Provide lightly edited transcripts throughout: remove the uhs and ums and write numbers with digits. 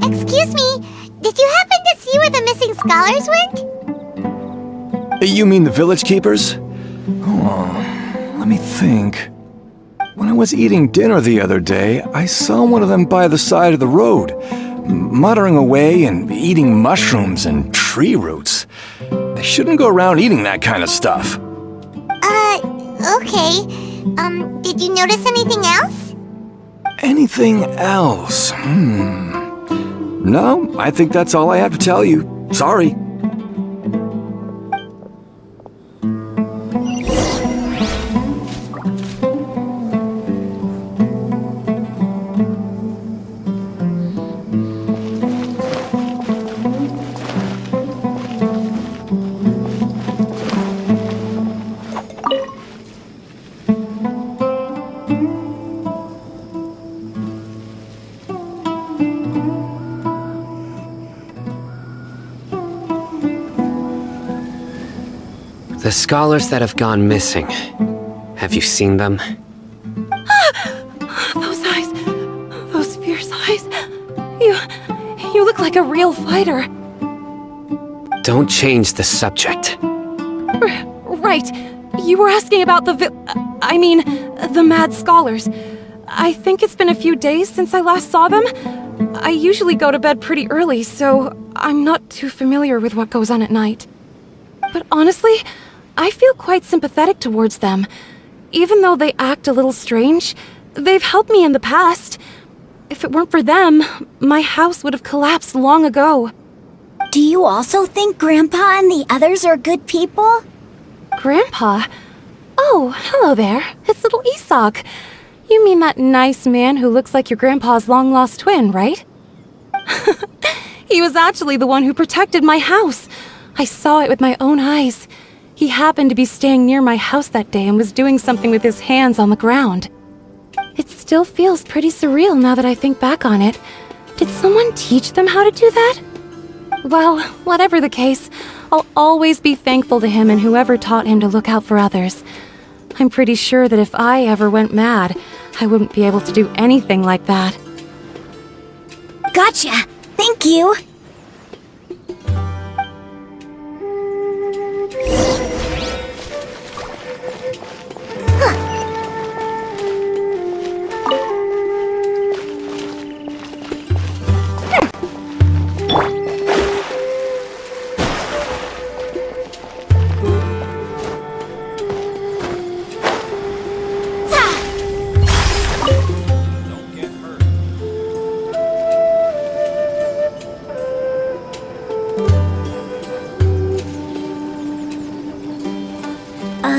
Excuse me, did you happen to see where the missing scholars went? You mean the village keepers? Oh, let me think. When I was eating dinner the other day, I saw one of them by the side of the road, muttering away and eating mushrooms and tree roots. They shouldn't go around eating that kind of stuff. Okay. Did you notice anything else? Anything else? No, I think that's all I have to tell you. Sorry. The scholars that have gone missing. Have you seen them? Those eyes. Those fierce eyes. You look like a real fighter. Don't change the subject. Right. You were asking about the mad scholars. I think it's been a few days since I last saw them. I usually go to bed pretty early, so I'm not too familiar with what goes on at night. But honestly, I feel quite sympathetic towards them. Even though they act a little strange, they've helped me in the past. If it weren't for them, my house would have collapsed long ago. Do you also think Grandpa and the others are good people? Grandpa? Oh, hello there. It's little Isak. You mean that nice man who looks like your grandpa's long-lost twin, right? He was actually the one who protected my house. I saw it with my own eyes. He happened to be staying near my house that day and was doing something with his hands on the ground. It still feels pretty surreal now that I think back on it. Did someone teach them how to do that? Well, whatever the case, I'll always be thankful to him and whoever taught him to look out for others. I'm pretty sure that if I ever went mad, I wouldn't be able to do anything like that. Gotcha! Thank you!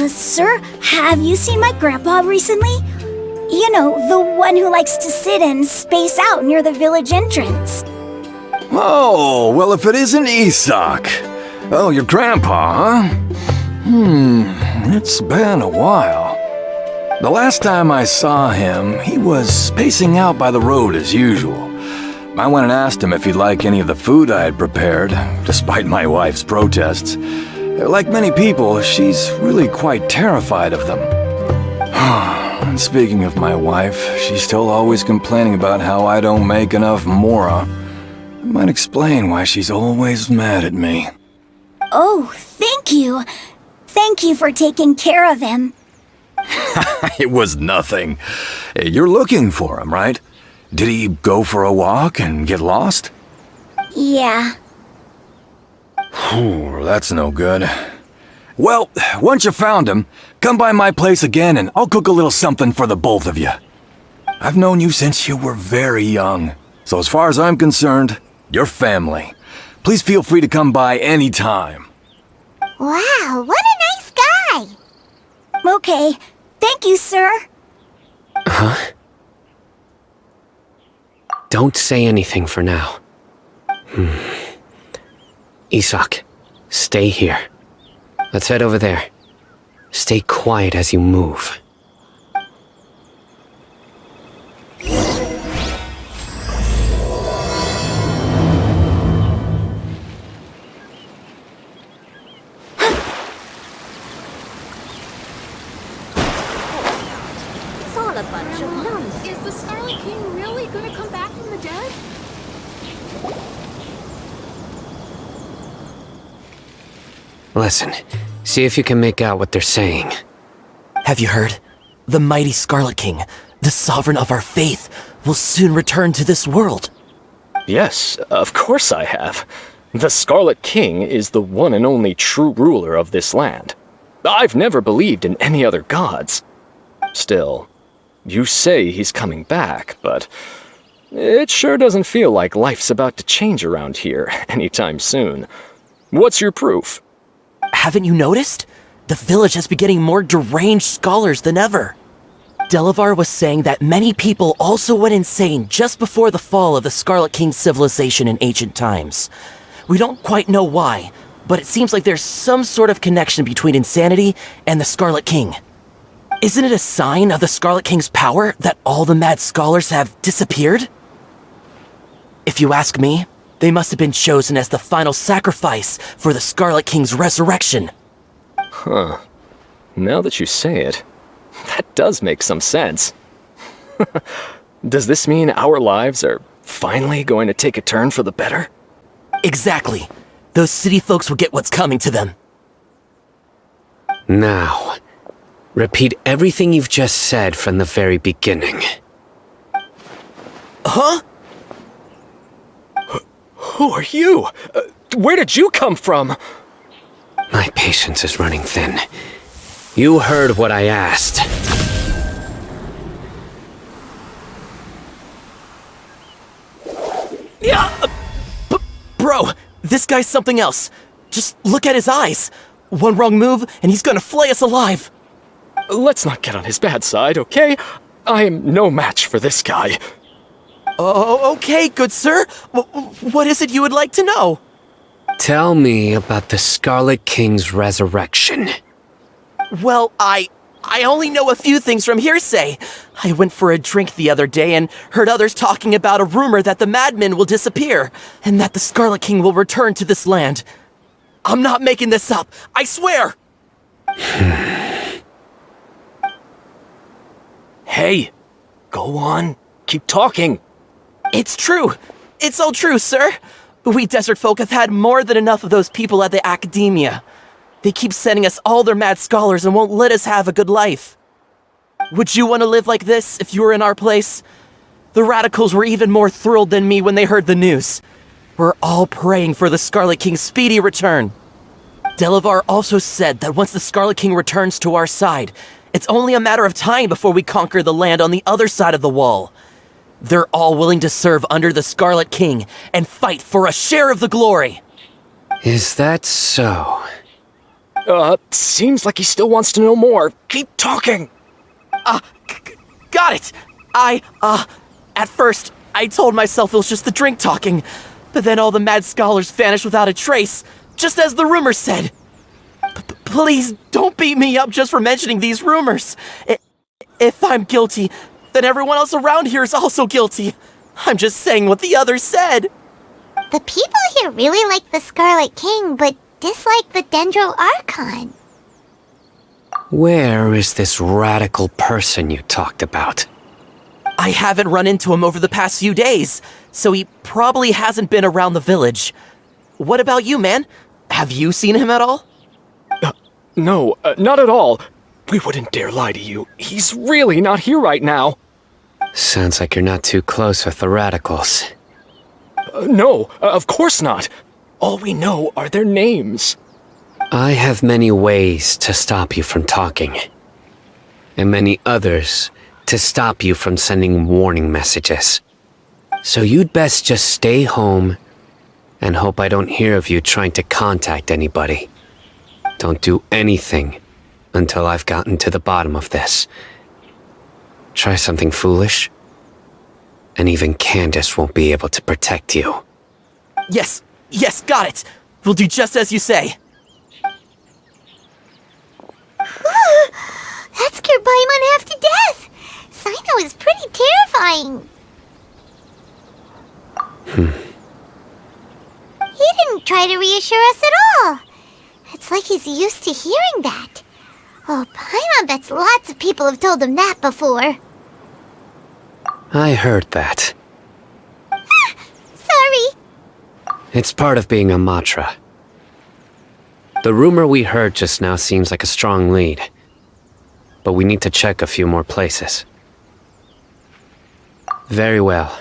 Sir, have you seen my grandpa recently? You know, the one who likes to sit and space out near the village entrance. Oh, well, if it isn't Isak. Oh, your grandpa, huh? It's been a while. The last time I saw him, he was spacing out by the road as usual. I went and asked him if he'd like any of the food I had prepared, despite my wife's protests. Like many people, she's really quite terrified of them. And speaking of my wife, she's still always complaining about how I don't make enough mora. It might explain why she's always mad at me. Oh, thank you. Thank you for taking care of him. It was nothing. You're looking for him, right? Did he go for a walk and get lost? Yeah. That's no good. Well, once you found him, come by my place again and I'll cook a little something for the both of you. I've known you since you were very young, so as far as I'm concerned, you're family. Please feel free to come by any time. Wow, what a nice guy! Okay, thank you, sir. Huh? Don't say anything for now. Isak, stay here. Let's head over there. Stay quiet as you move. It's all a bunch of nonsense. Is the Scarlet King really gonna come back from the dead? Listen, see if you can make out what they're saying. Have you heard? The mighty Scarlet King, the sovereign of our faith, will soon return to this world. Yes, of course I have. The Scarlet King is the one and only true ruler of this land. I've never believed in any other gods. Still, you say he's coming back, but it sure doesn't feel like life's about to change around here anytime soon. What's your proof? Haven't you noticed? The village has been getting more deranged scholars than ever. Delavar was saying that many people also went insane just before the fall of the Scarlet King's civilization in ancient times. We don't quite know why, but it seems like there's some sort of connection between insanity and the Scarlet King. Isn't it a sign of the Scarlet King's power that all the mad scholars have disappeared? If you ask me, they must have been chosen as the final sacrifice for the Scarlet King's resurrection. Huh. Now that you say it, that does make some sense. Does this mean our lives are finally going to take a turn for the better? Exactly. Those city folks will get what's coming to them. Now, repeat everything you've just said from the very beginning. Huh? Who are you? Where did you come from? My patience is running thin. You heard what I asked. Yeah! Bro, this guy's something else. Just look at his eyes. One wrong move, and he's gonna flay us alive. Let's not get on his bad side, okay? I am no match for this guy. Oh, okay, good sir. What is it you would like to know? Tell me about the Scarlet King's resurrection. Well, I only know a few things from hearsay. I went for a drink the other day and heard others talking about a rumor that the madmen will disappear, and that the Scarlet King will return to this land. I'm not making this up, I swear! Hey, go on. Keep talking. It's true. It's all true, sir. We desert folk have had more than enough of those people at the academia. They keep sending us all their mad scholars and won't let us have a good life. Would you want to live like this if you were in our place? The radicals were even more thrilled than me when they heard the news. We're all praying for the Scarlet King's speedy return. Delavar also said that once the Scarlet King returns to our side, it's only a matter of time before we conquer the land on the other side of the wall. They're all willing to serve under the Scarlet King and fight for a share of the glory. Is that so? Seems like he still wants to know more. Keep talking. Got it. At first, I told myself it was just the drink talking, but then all the mad scholars vanished without a trace, just as the rumors said. Please don't beat me up just for mentioning these rumors. If I'm guilty, then everyone else around here is also guilty. I'm just saying what the others said. The people here really like the Scarlet King, but dislike the Dendro Archon. Where is this radical person you talked about? I haven't run into him over the past few days, so he probably hasn't been around the village. What about you, man? Have you seen him at all? No, not at all. We wouldn't dare lie to you. He's really not here right now. Sounds like you're not too close with the radicals. No, of course not. All we know are their names. I have many ways to stop you from talking, and many others to stop you from sending warning messages. So you'd best just stay home and hope I don't hear of you trying to contact anybody. Don't do anything until I've gotten to the bottom of this. Try something foolish, and even Candace won't be able to protect you. Yes, got it. We'll do just as you say. That scared Paimon half to death. Sino is pretty terrifying. He didn't try to reassure us at all. It's like he's used to hearing that. Oh, Paimon bets lots of people have told him that before. I heard that. Sorry. It's part of being a Matra. The rumor we heard just now seems like a strong lead. But we need to check a few more places. Very well.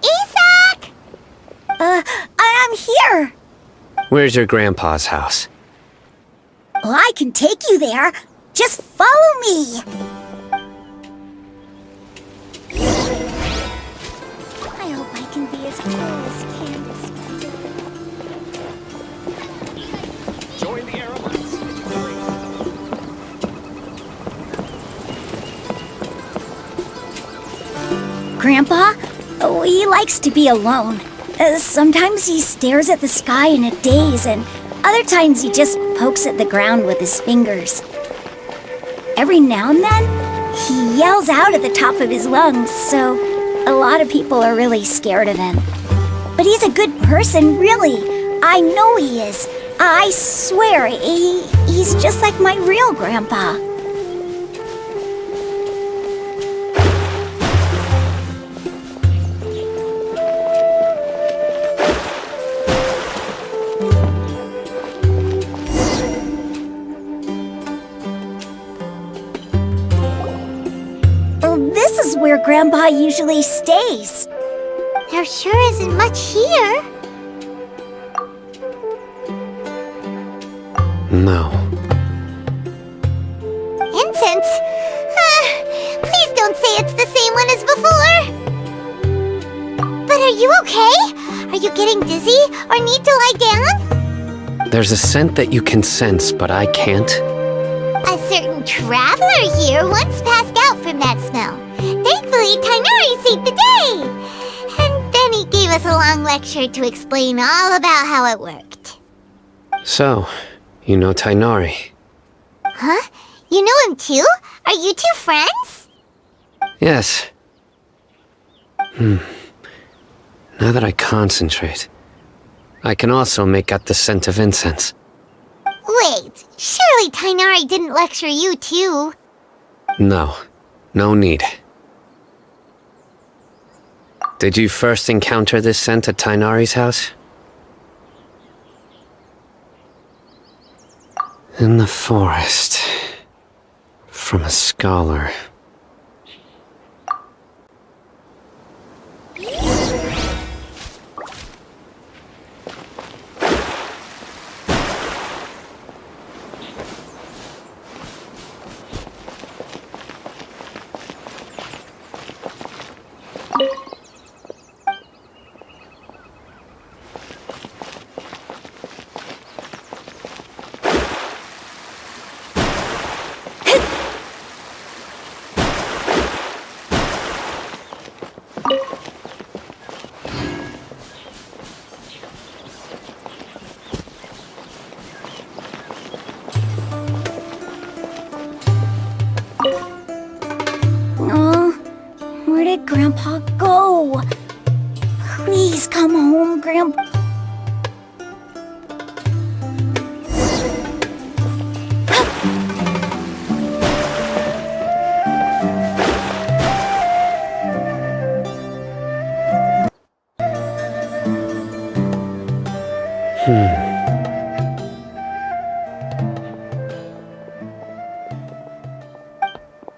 Isak! I'm here. Where's your grandpa's house? Well, I can take you there. Just follow me. I hope I can be as cool as Candace. Join the aeroplanes. Grandpa? Oh, he likes to be alone. Sometimes he stares at the sky in a daze, and other times he just pokes at the ground with his fingers. Every now and then, he yells out at the top of his lungs, so a lot of people are really scared of him. But he's a good person, really. I know he is. I swear, he's just like my real grandpa. This is where Grandpa usually stays. There sure isn't much here. No. Incense? Please don't say it's the same one as before. But are you okay? Are you getting dizzy or need to lie down? There's a scent that you can sense, but I can't. A certain traveler here once passed out from that smell. Thankfully, Tainari saved the day. And then he gave us a long lecture to explain all about how it worked. So, you know Tainari? Huh? You know him too? Are you two friends? Yes. Now that I concentrate, I can also make out the scent of incense. Wait, surely Tainari didn't lecture you too? No need. Did you first encounter this scent at Tainari's house? In the forest. From a scholar. Where did Grandpa go? Please come home, Grandpa.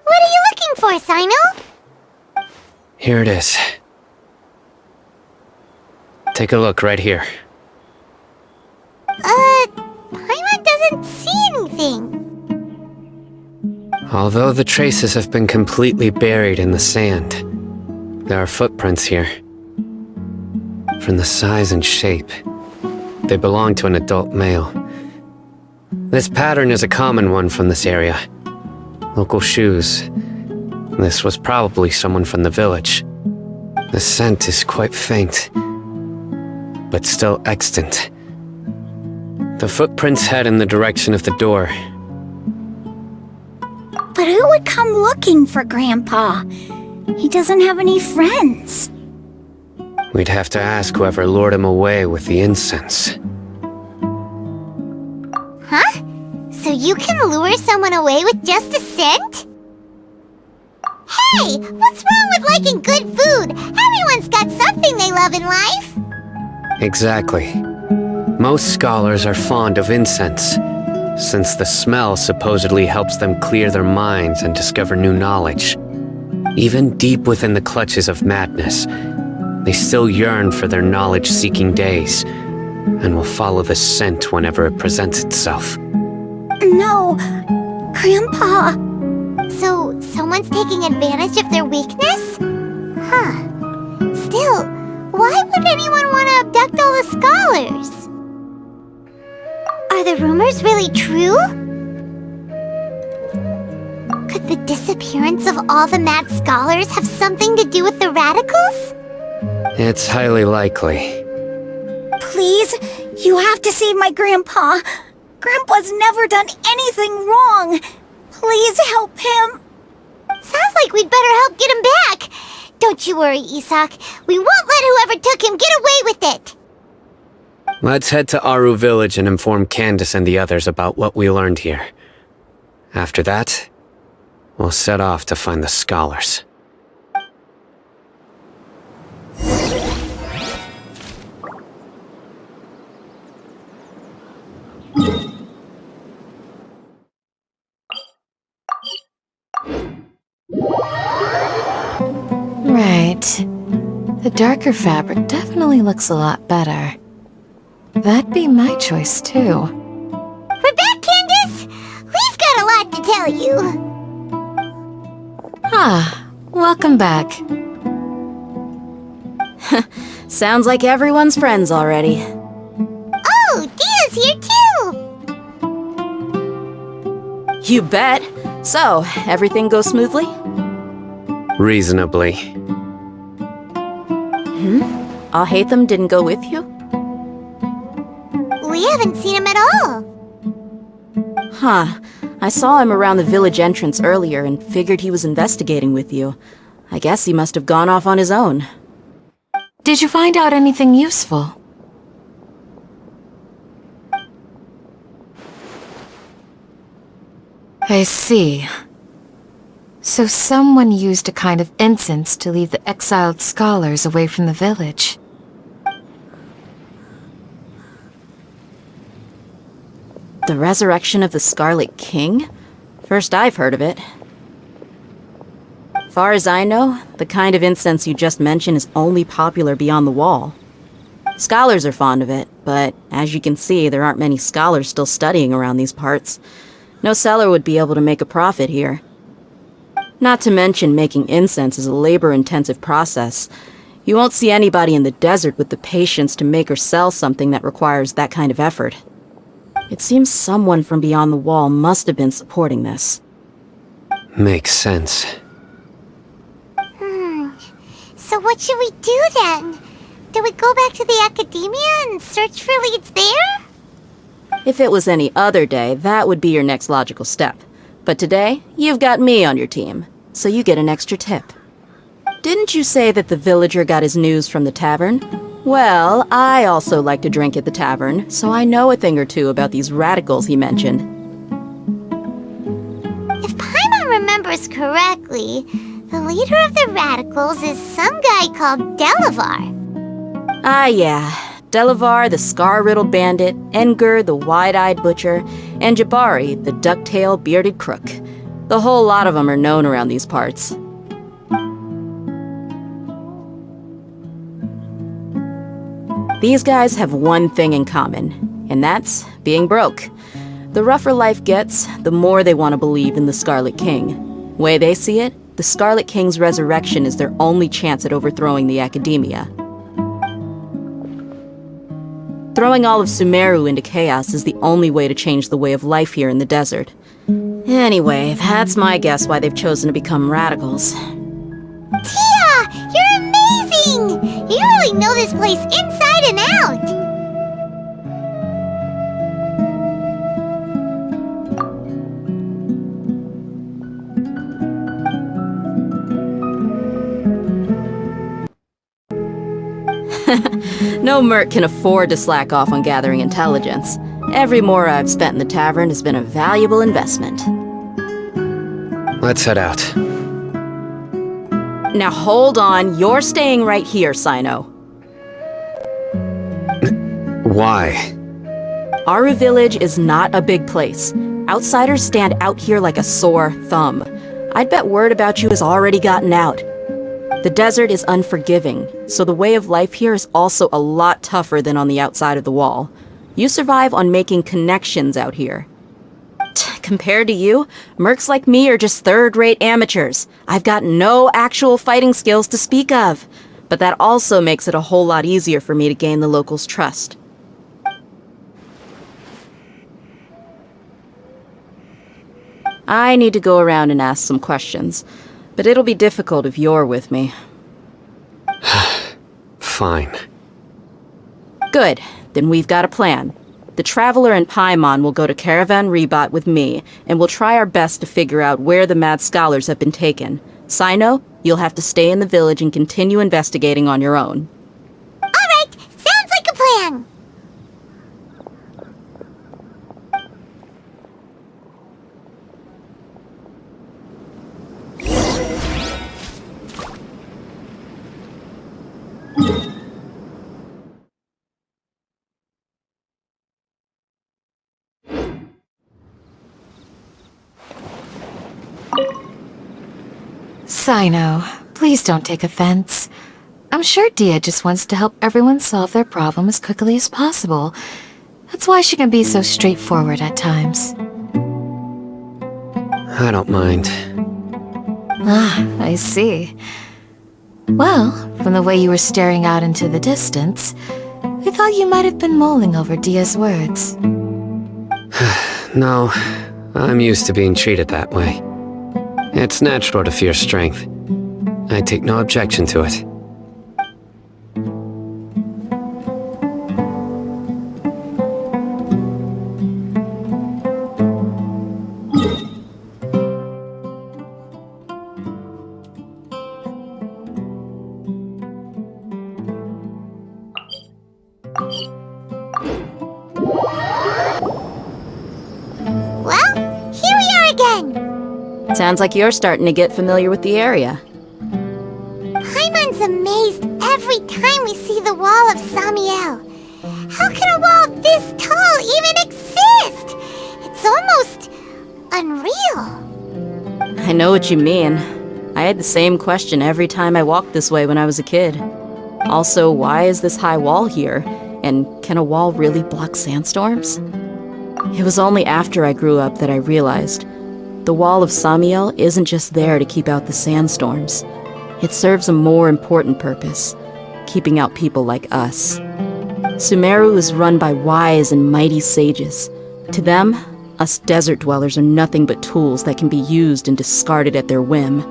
What are you looking for, Sino? Here it is. Take a look right here. Paimon doesn't see anything. Although the traces have been completely buried in the sand, there are footprints here. From the size and shape, they belong to an adult male. This pattern is a common one from this area. Local shoes. This was probably someone from the village. The scent is quite faint, but still extant. The footprints head in the direction of the door. But who would come looking for Grandpa? He doesn't have any friends. We'd have to ask whoever lured him away with the incense. Huh? So you can lure someone away with just a scent? Hey, what's wrong with liking good food? Everyone's got something they love in life. Exactly. Most scholars are fond of incense, since the smell supposedly helps them clear their minds and discover new knowledge. Even deep within the clutches of madness, they still yearn for their knowledge-seeking days, and will follow the scent whenever it presents itself. No, Grandpa. So, someone's taking advantage of their weakness? Huh. Still, why would anyone want to abduct all the scholars? Are the rumors really true? Could the disappearance of all the mad scholars have something to do with the radicals? It's highly likely. Please, you have to save my Grandpa. Grandpa's never done anything wrong. Please help him. Sounds like we'd better help get him back. Don't you worry, Isak. We won't let whoever took him get away with it. Let's head to Aru village and inform Candace and the others about what we learned here. After that, we'll set off to find the scholars. Right. The darker fabric definitely looks a lot better. That'd be my choice, too. We're back, Candace! We've got a lot to tell you. Ah, welcome back. Sounds like everyone's friends already. Oh, Dia's here too! You bet. So, everything goes smoothly? Reasonably. Alhaitham didn't go with you? We haven't seen him at all. Huh. I saw him around the village entrance earlier and figured he was investigating with you. I guess he must have gone off on his own. Did you find out anything useful? I see. So someone used a kind of incense to lead the exiled scholars away from the village. The resurrection of the Scarlet King? First I've heard of it. Far as I know, the kind of incense you just mentioned is only popular beyond the wall. Scholars are fond of it, but as you can see, there aren't many scholars still studying around these parts. No seller would be able to make a profit here. Not to mention making incense is a labor-intensive process. You won't see anybody in the desert with the patience to make or sell something that requires that kind of effort. It seems someone from beyond the wall must have been supporting this. Makes sense. So what should we do then? Do we go back to the academia and search for leads there? If it was any other day, that would be your next logical step. But today, you've got me on your team, so you get an extra tip. Didn't you say that the villager got his news from the tavern? Well, I also like to drink at the tavern, so I know a thing or two about these radicals he mentioned. If Paimon remembers correctly, the leader of the radicals is some guy called Delavar. Ah, yeah. Delavar, the scar-riddled bandit, Engur, the wide-eyed butcher, and Jabari, the duck-tailed bearded crook. The whole lot of them are known around these parts. These guys have one thing in common, and that's being broke. The rougher life gets, the more they want to believe in the Scarlet King. Way they see it, the Scarlet King's resurrection is their only chance at overthrowing the academia. Throwing all of Sumeru into chaos is the only way to change the way of life here in the desert. Anyway, that's my guess why they've chosen to become radicals. Tia! You're amazing! this place inside and out. No merc can afford to slack off on gathering intelligence. Every mora I've spent in the tavern has been a valuable investment. Let's head out. Now hold on, you're staying right here, Sino. Why? Aru Village is not a big place. Outsiders stand out here like a sore thumb. I'd bet word about you has already gotten out. The desert is unforgiving, so the way of life here is also a lot tougher than on the outside of the wall. You survive on making connections out here. Compared to you, mercs like me are just third-rate amateurs. I've got no actual fighting skills to speak of. But that also makes it a whole lot easier for me to gain the locals' trust. I need to go around and ask some questions, but it'll be difficult if you're with me. Fine. Good, then we've got a plan. The Traveler and Paimon will go to Caravan Rebat with me, and we'll try our best to figure out where the Mad Scholars have been taken. Sino, you'll have to stay in the village and continue investigating on your own. Alright, sounds like a plan. Sino, please don't take offense. I'm sure Dia just wants to help everyone solve their problem as quickly as possible. That's why she can be so straightforward at times. I don't mind. Ah, I see. Well, from the way you were staring out into the distance, I thought you might have been mulling over Dia's words. No, I'm used to being treated that way. It's natural to fear strength. I take no objection to it. Well, here we are again. Sounds like you're starting to get familiar with the area. Paimon's amazed every time we see the wall of Samiel. How can a wall this tall even exist? It's almost unreal. I know what you mean. I had the same question every time I walked this way when I was a kid. Also, why is this high wall here? And can a wall really block sandstorms? It was only after I grew up that I realized the wall of Samiel isn't just there to keep out the sandstorms. It serves a more important purpose, keeping out people like us. Sumeru is run by wise and mighty sages. To them, us desert dwellers are nothing but tools that can be used and discarded at their whim.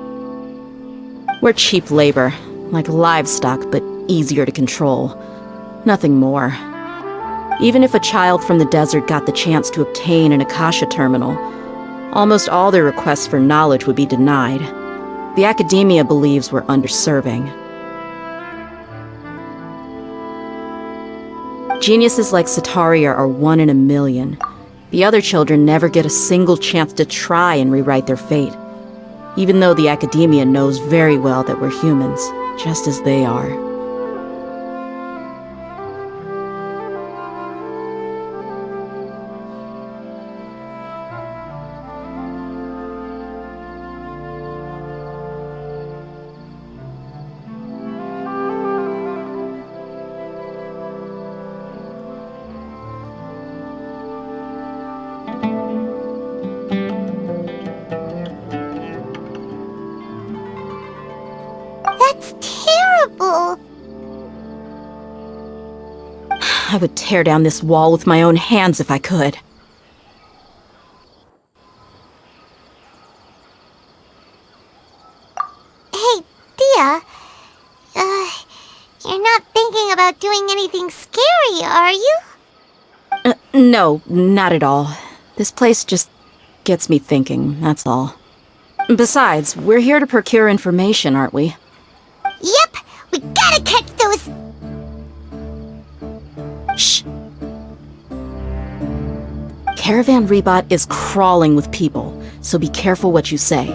We're cheap labor, like livestock, but easier to control. Nothing more. Even if a child from the desert got the chance to obtain an Akasha terminal, almost all their requests for knowledge would be denied. The academia believes we're underserving. Geniuses like Sataria are 1 in a million. The other children never get a single chance to try and rewrite their fate, even though the academia knows very well that we're humans, just as they are. That's terrible. I would tear down this wall with my own hands if I could. Hey, Dia. You're not thinking about doing anything scary, are you? No, not at all. This place just gets me thinking, that's all. Besides, we're here to procure information, aren't we? Yep, we gotta catch those... Shh. Caravan Rebot is crawling with people, so be careful what you say.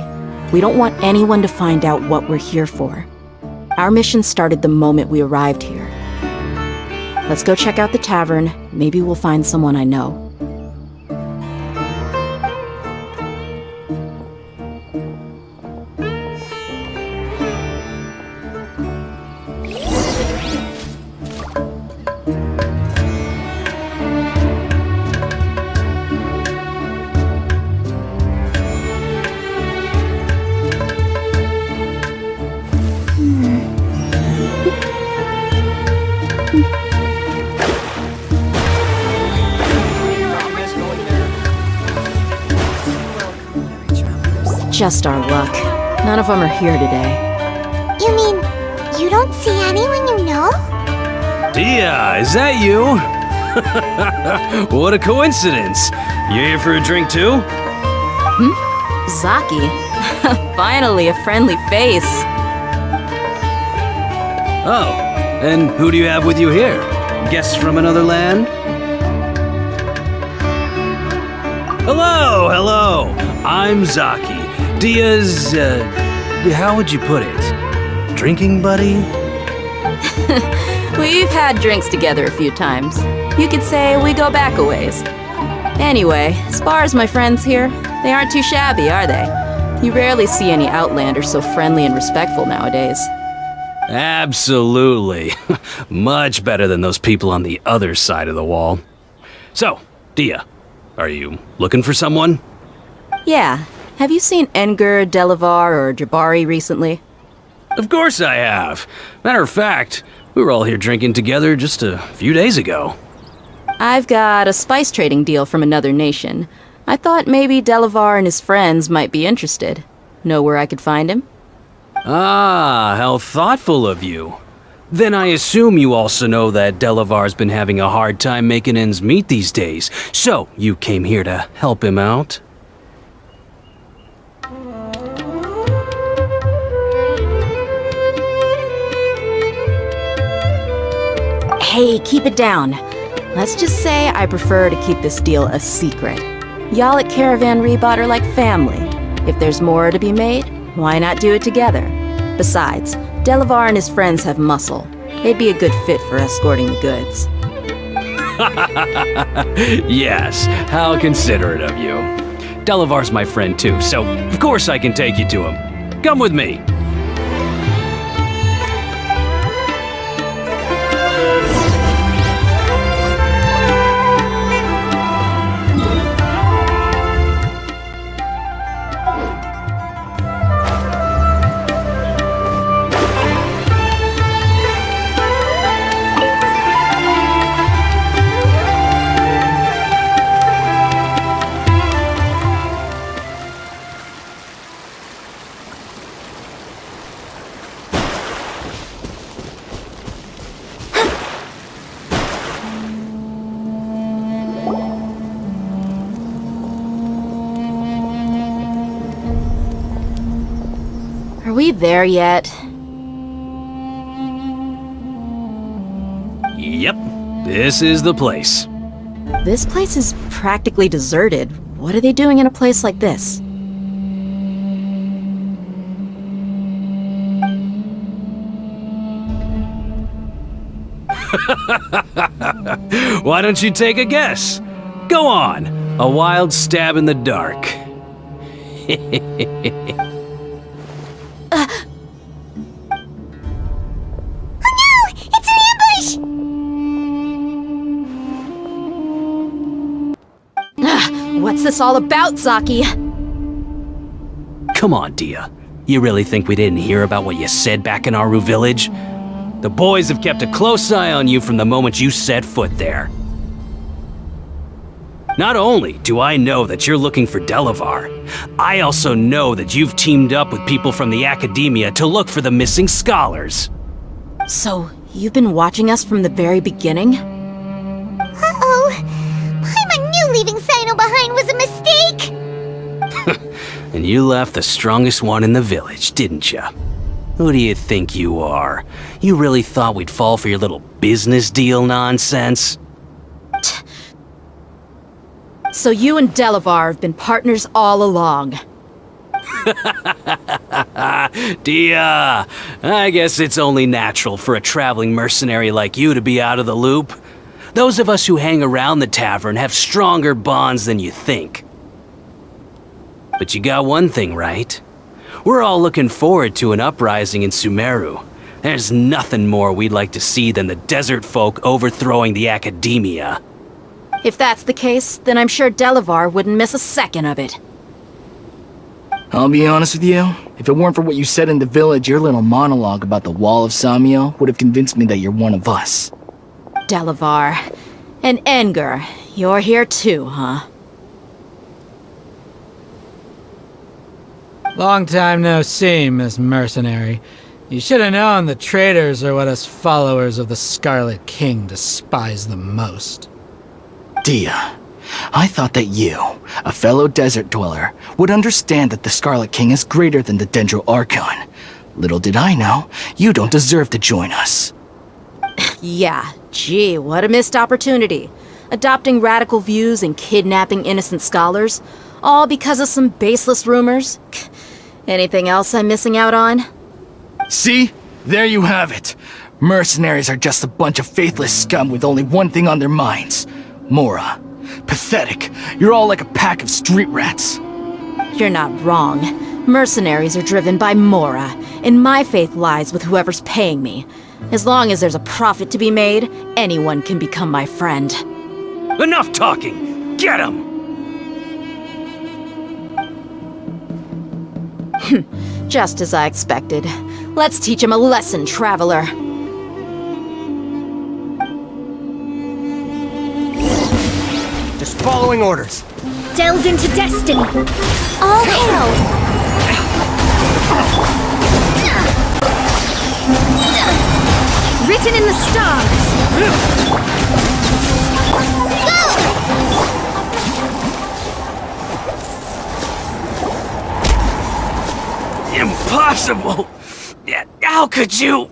We don't want anyone to find out what we're here for. Our mission started the moment we arrived here. Let's go check out the tavern. Maybe we'll find someone I know. Just our luck. None of them are here today. You mean, you don't see anyone you know? Dia, is that you? What a coincidence. You here for a drink too? Zaki. Finally, a friendly face. Oh, and who do you have with you here? Guests from another land? Hello, hello. I'm Zaki. Dia's, how would you put it? Drinking buddy? We've had drinks together a few times. You could say we go back a ways. Anyway, as far as my friends here, they aren't too shabby, are they? You rarely see any Outlanders so friendly and respectful nowadays. Absolutely. Much better than those people on the other side of the wall. So, Dia, are you looking for someone? Yeah. Have you seen Enger, Delavar, or Jabari recently? Of course I have. Matter of fact, we were all here drinking together just a few days ago. I've got a spice trading deal from another nation. I thought maybe Delavar and his friends might be interested. Know where I could find him? Ah, how thoughtful of you. Then I assume you also know that Delavar's been having a hard time making ends meet these days, so you came here to help him out? Hey, keep it down. Let's just say I prefer to keep this deal a secret. Y'all at Caravan Rebot are like family. If there's more to be made, why not do it together? Besides, Delavar and his friends have muscle. They'd be a good fit for escorting the goods. Yes, how considerate of you. Delavar's my friend too, so of course I can take you to him. Come with me. Are we there yet? Yep, this is the place. This place is practically deserted. What are they doing in a place like this? Why don't you take a guess? Go on, a wild stab in the dark. What's this all about, Zaki? Come on, Dia. You really think we didn't hear about what you said back in Aru village? The boys have kept a close eye on you from the moment you set foot there. Not only do I know that you're looking for Delavar, I also know that you've teamed up with people from the Academia to look for the missing scholars. So, you've been watching us from the very beginning? Uh-oh. Paimon knew leaving Sino behind was a mistake! And you left the strongest one in the village, didn't you? Who do you think you are? You really thought we'd fall for your little business deal nonsense? So you and Delavar have been partners all along. Dia, I guess it's only natural for a traveling mercenary like you to be out of the loop. Those of us who hang around the tavern have stronger bonds than you think. But you got one thing right. We're all looking forward to an uprising in Sumeru. There's nothing more we'd like to see than the desert folk overthrowing the academia. If that's the case, then I'm sure Delavar wouldn't miss a second of it. I'll be honest with you, if it weren't for what you said in the village, your little monologue about the Wall of Samiel would have convinced me that you're one of us. Delavar. And Enger, you're here too, huh? Long time no see, Miss Mercenary. You should have known the traitors are what us followers of the Scarlet King despise the most. Dia, I thought that you, a fellow desert dweller, would understand that the Scarlet King is greater than the Dendro Archon. Little did I know, you don't deserve to join us. Yeah, gee, what a missed opportunity. Adopting radical views and kidnapping innocent scholars, all because of some baseless rumors. Anything else I'm missing out on? See? There you have it. Mercenaries are just a bunch of faithless scum with only one thing on their minds. Mora. Pathetic. You're all like a pack of street rats. You're not wrong. Mercenaries are driven by Mora, and my faith lies with whoever's paying me. As long as there's a profit to be made, anyone can become my friend. Enough talking! Get him! Just as I expected. Let's teach him a lesson, traveler. Just following orders. Delve into destiny. All hail! Written in the stars. Impossible! How could you?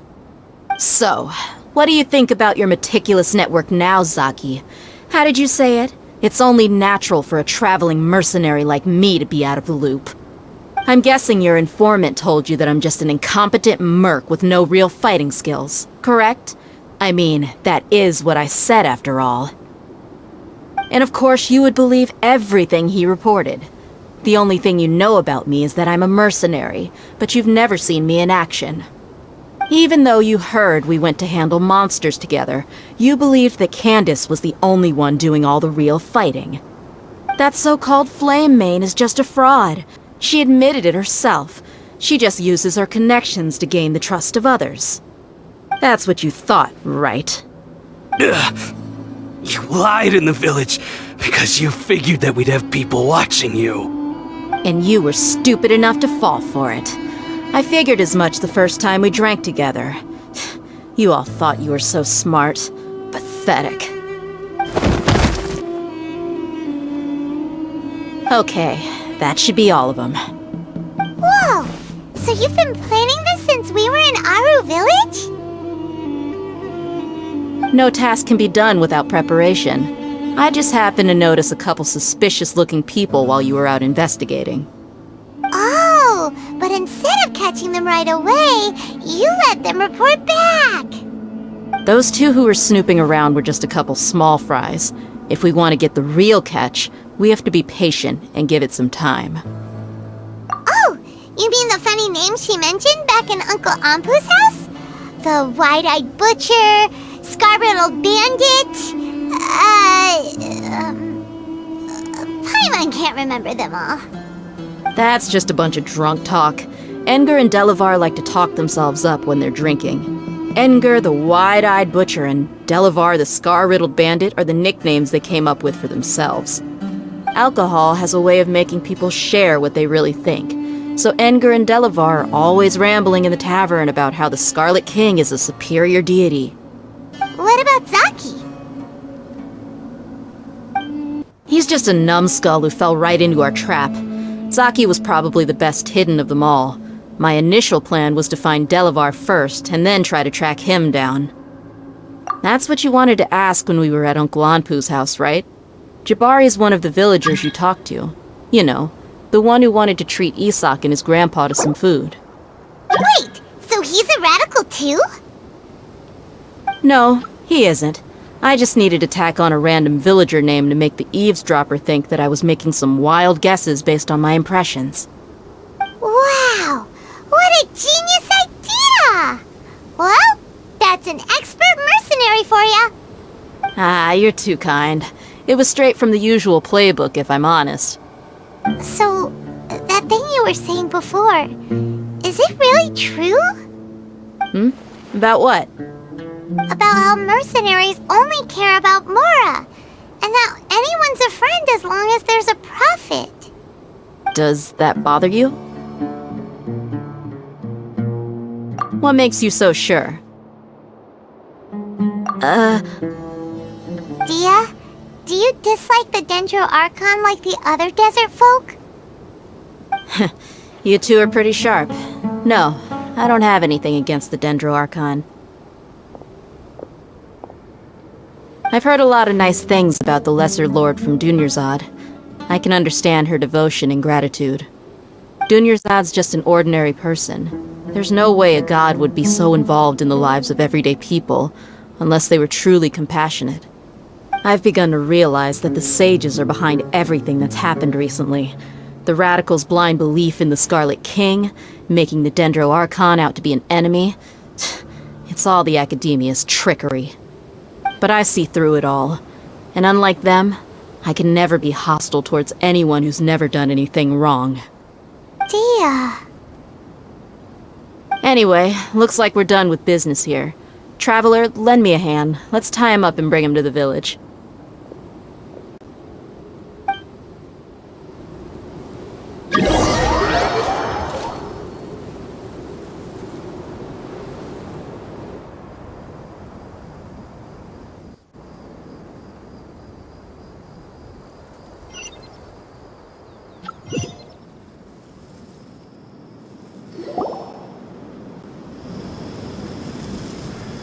So, what do you think about your meticulous network now, Zaki? How did you say it? It's only natural for a traveling mercenary like me to be out of the loop. I'm guessing your informant told you that I'm just an incompetent merc with no real fighting skills, correct? I mean, that is what I said after all. And of course you would believe everything he reported. The only thing you know about me is that I'm a mercenary, but you've never seen me in action. Even though you heard we went to handle monsters together, you believed that Candace was the only one doing all the real fighting. That so-called Flame Mane is just a fraud. She admitted it herself. She just uses her connections to gain the trust of others. That's what you thought, right? Ugh. You lied in the village because you figured that we'd have people watching you. And you were stupid enough to fall for it. I figured as much the first time we drank together. You all thought you were so smart. Pathetic. Okay, that should be all of them. Whoa! So you've been planning this since we were in Aru Village? No task can be done without preparation. I just happened to notice a couple suspicious-looking people while you were out investigating. Oh, but instead of catching them right away, you let them report back! Those two who were snooping around were just a couple small fries. If we want to get the real catch, we have to be patient and give it some time. Oh, you mean the funny name she mentioned back in Uncle Ampu's house? The wide-eyed butcher, scar-riddled bandit... Paimon can't remember them all. That's just a bunch of drunk talk. Enger and Delavar like to talk themselves up when they're drinking. Enger, the wide-eyed butcher, and Delavar, the scar-riddled bandit, are the nicknames they came up with for themselves. Alcohol has a way of making people share what they really think. So Edgar and Delavar are always rambling in the tavern about how the Scarlet King is a superior deity. What about Zaki? He's just a numbskull who fell right into our trap. Zaki was probably the best hidden of them all. My initial plan was to find Delavar first, and then try to track him down. That's what you wanted to ask when we were at Uncle Anpu's house, right? Jabari is one of the villagers you talked to. You know, the one who wanted to treat Isak and his grandpa to some food. Wait, so he's a radical too? No, he isn't. I just needed to tack on a random villager name to make the eavesdropper think that I was making some wild guesses based on my impressions. Wow! What a genius idea! Well, that's an expert mercenary for ya! Ah, you're too kind. It was straight from the usual playbook, if I'm honest. So, that thing you were saying before, is it really true? About what? About how mercenaries only care about Mora, and that anyone's a friend as long as there's a profit. Does that bother you? What makes you so sure? Dia, do you dislike the Dendro Archon like the other desert folk? You two are pretty sharp. No, I don't have anything against the Dendro Archon. I've heard a lot of nice things about the Lesser Lord from Dunyarzad. I can understand her devotion and gratitude. Dunyarzad's just an ordinary person. There's no way a god would be so involved in the lives of everyday people, unless they were truly compassionate. I've begun to realize that the sages are behind everything that's happened recently. The radicals' blind belief in the Scarlet King, making the Dendro Archon out to be an enemy. It's all the Academia's trickery. But I see through it all. And unlike them, I can never be hostile towards anyone who's never done anything wrong. Dia. Anyway, looks like we're done with business here. Traveler, lend me a hand. Let's tie him up and bring him to the village.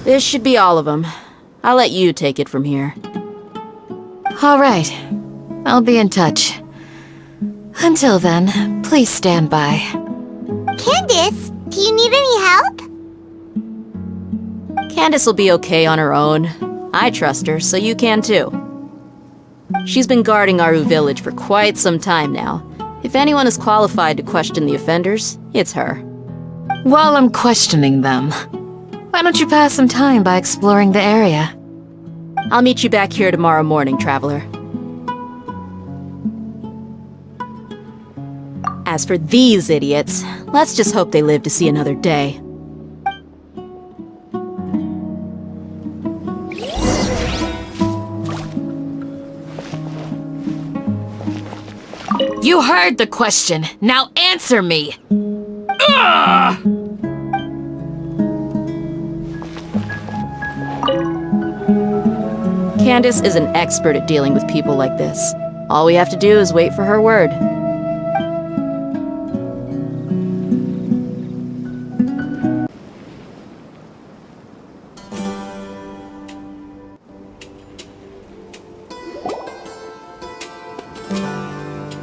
This should be all of them. I'll let you take it from here. All right. I'll be in touch. Until then, please stand by. Candace, do you need any help? Candace will be okay on her own. I trust her, so you can too. She's been guarding Aru village for quite some time now. If anyone is qualified to question the offenders, it's her. While I'm questioning them, why don't you pass some time by exploring the area? I'll meet you back here tomorrow morning, Traveler. As for these idiots, let's just hope they live to see another day. You heard the question. Now answer me! Ugh! Candace is an expert at dealing with people like this. All we have to do is wait for her word.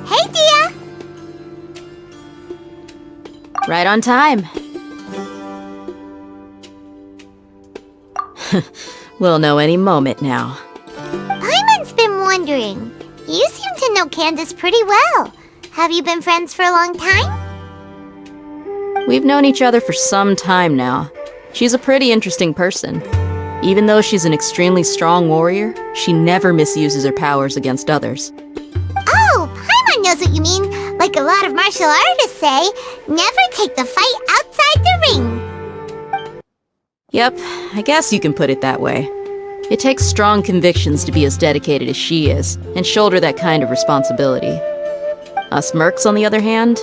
Hey, Dia! Right on time. We'll know any moment now. Paimon's been wondering. You seem to know Candace pretty well. Have you been friends for a long time? We've known each other for some time now. She's a pretty interesting person. Even though she's an extremely strong warrior, she never misuses her powers against others. Oh, Paimon knows what you mean. Like a lot of martial artists say, never take the fight outside the ring. Yep, I guess you can put it that way. It takes strong convictions to be as dedicated as she is, and shoulder that kind of responsibility. Us mercs, on the other hand,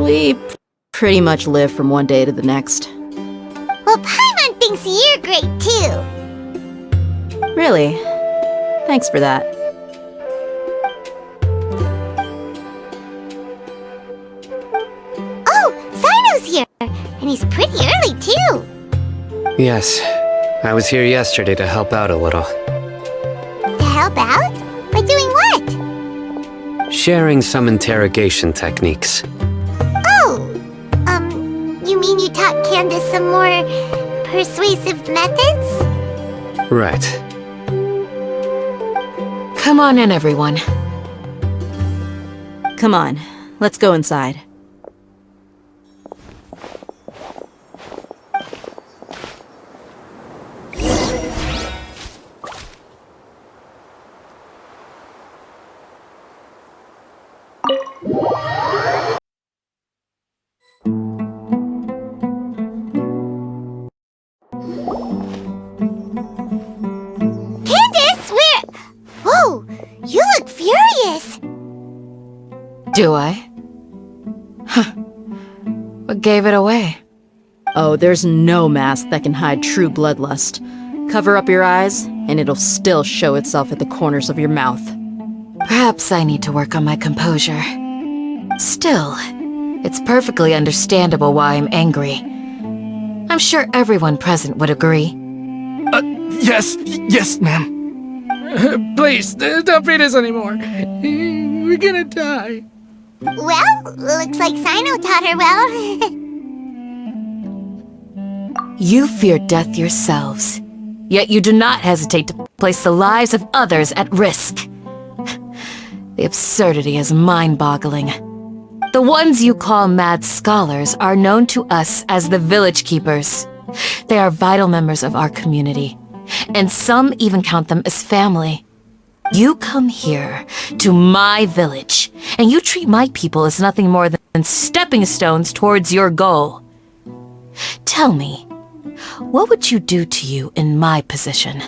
we pretty much live from one day to the next. Well, Paimon thinks you're great too. Really? Thanks for that. Oh, Sino's here! And he's pretty early too. Yes, I was here yesterday to help out a little. To help out? By doing what? Sharing some interrogation techniques. Oh! You mean you taught Candace some more persuasive methods? Right. Come on in, everyone. Come on, let's go inside. Candace, where? Whoa! You look furious! Do I? Huh. What gave it away? Oh, there's no mask that can hide true bloodlust. Cover up your eyes, and it'll still show itself at the corners of your mouth. Perhaps I need to work on my composure. Still, it's perfectly understandable why I'm angry. I'm sure everyone present would agree. Yes, ma'am. Please, don't beat us anymore. We're gonna die. Well, looks like Sino taught her well. You fear death yourselves, yet you do not hesitate to place the lives of others at risk. The absurdity is mind-boggling. The ones you call mad scholars are known to us as the Village Keepers. They are vital members of our community, and some even count them as family. You come here, to my village, and you treat my people as nothing more than stepping stones towards your goal. Tell me, what would you do to you in my position?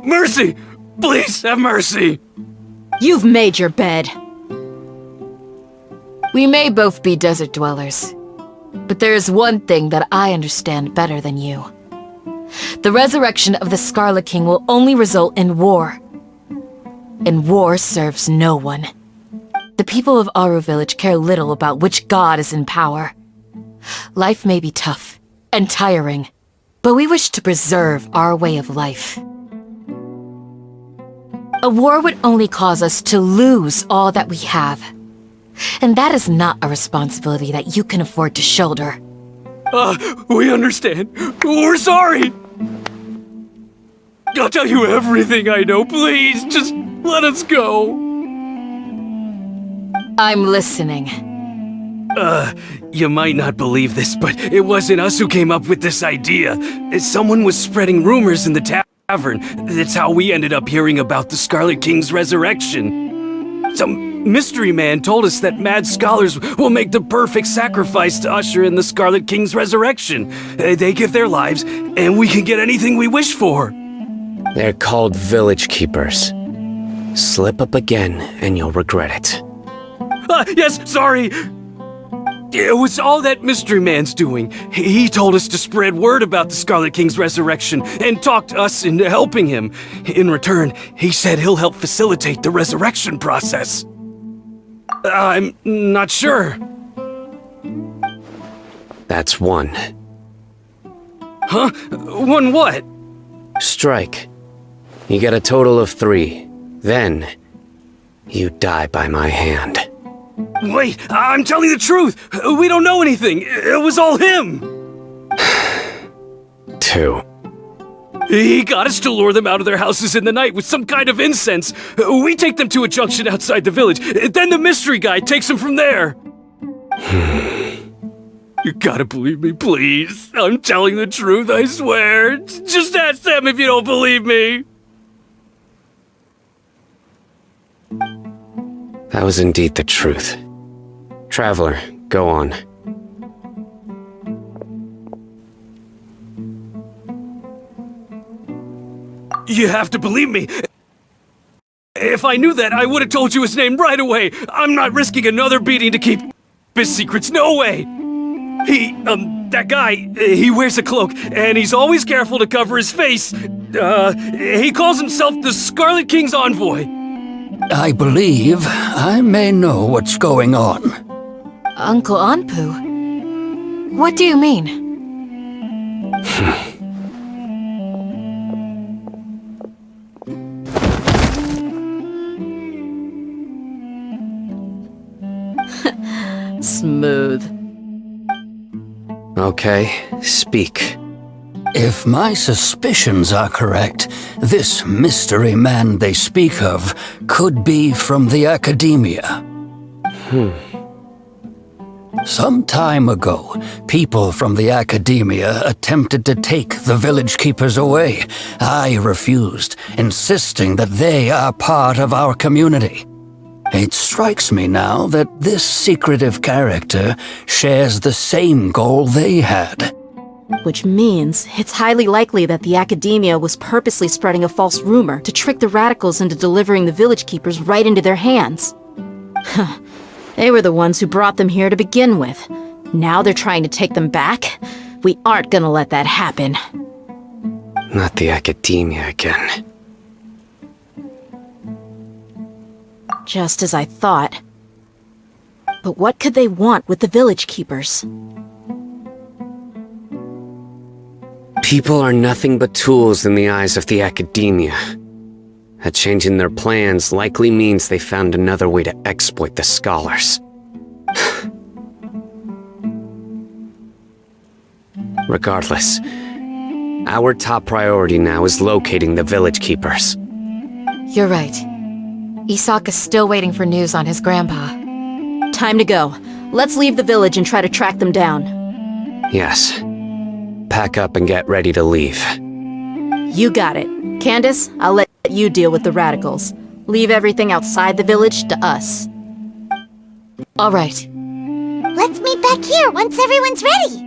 Mercy! Please have mercy! You've made your bed. We may both be desert dwellers, but there is one thing that I understand better than you. The resurrection of the Scarlet King will only result in war. And war serves no one. The people of Aru Village care little about which god is in power. Life may be tough and tiring, but we wish to preserve our way of life. A war would only cause us to lose all that we have. And that is not a responsibility that you can afford to shoulder. We understand. We're sorry! I'll tell you everything I know, please. Just let us go. I'm listening. You might not believe this, but it wasn't us who came up with this idea. Someone was spreading rumors in the tavern. That's how we ended up hearing about the Scarlet King's resurrection. Some mystery man told us that mad scholars will make the perfect sacrifice to usher in the Scarlet King's resurrection. They give their lives, and we can get anything we wish for. They're called Village Keepers. Slip up again, and you'll regret it. Yes, sorry. It was all that mystery man's doing. He told us to spread word about the Scarlet King's resurrection and talked us into helping him. In return, he said he'll help facilitate the resurrection process. I'm not sure. That's one. Huh? One what? Strike. You get a total of 3. Then, you die by my hand. Wait, I'm telling the truth! We don't know anything! It was all him! 2. He got us to lure them out of their houses in the night with some kind of incense. We take them to a junction outside the village. Then the mystery guy takes them from there. You gotta believe me, please. I'm telling the truth, I swear. Just ask them if you don't believe me. That was indeed the truth. Traveler, go on. You have to believe me. If I knew that, I would have told you his name right away. I'm not risking another beating to keep his secrets, no way! That guy, he wears a cloak, and he's always careful to cover his face. He calls himself the Scarlet King's envoy. I believe I may know what's going on. Uncle Anpu? What do you mean? Smooth. Okay, speak. If my suspicions are correct, this mystery man they speak of could be from the Academia. Some time ago, people from the Academia attempted to take the village keepers away. I refused, insisting that they are part of our community. It strikes me now that this secretive character shares the same goal they had. Which means it's highly likely that the Academia was purposely spreading a false rumor to trick the radicals into delivering the village keepers right into their hands. They were the ones who brought them here to begin with. Now they're trying to take them back? We aren't gonna let that happen. Not the Academia again. Just as I thought. But what could they want with the village keepers? People are nothing but tools in the eyes of the Academia. A change in their plans likely means they found another way to exploit the scholars. Regardless, our top priority now is locating the village keepers. You're right. Isak is still waiting for news on his grandpa. Time to go. Let's leave the village and try to track them down. Yes. Pack up and get ready to leave. You got it. Candace, I'll let you deal with the radicals. Leave everything outside the village to us. All right. Let's meet back here once everyone's ready.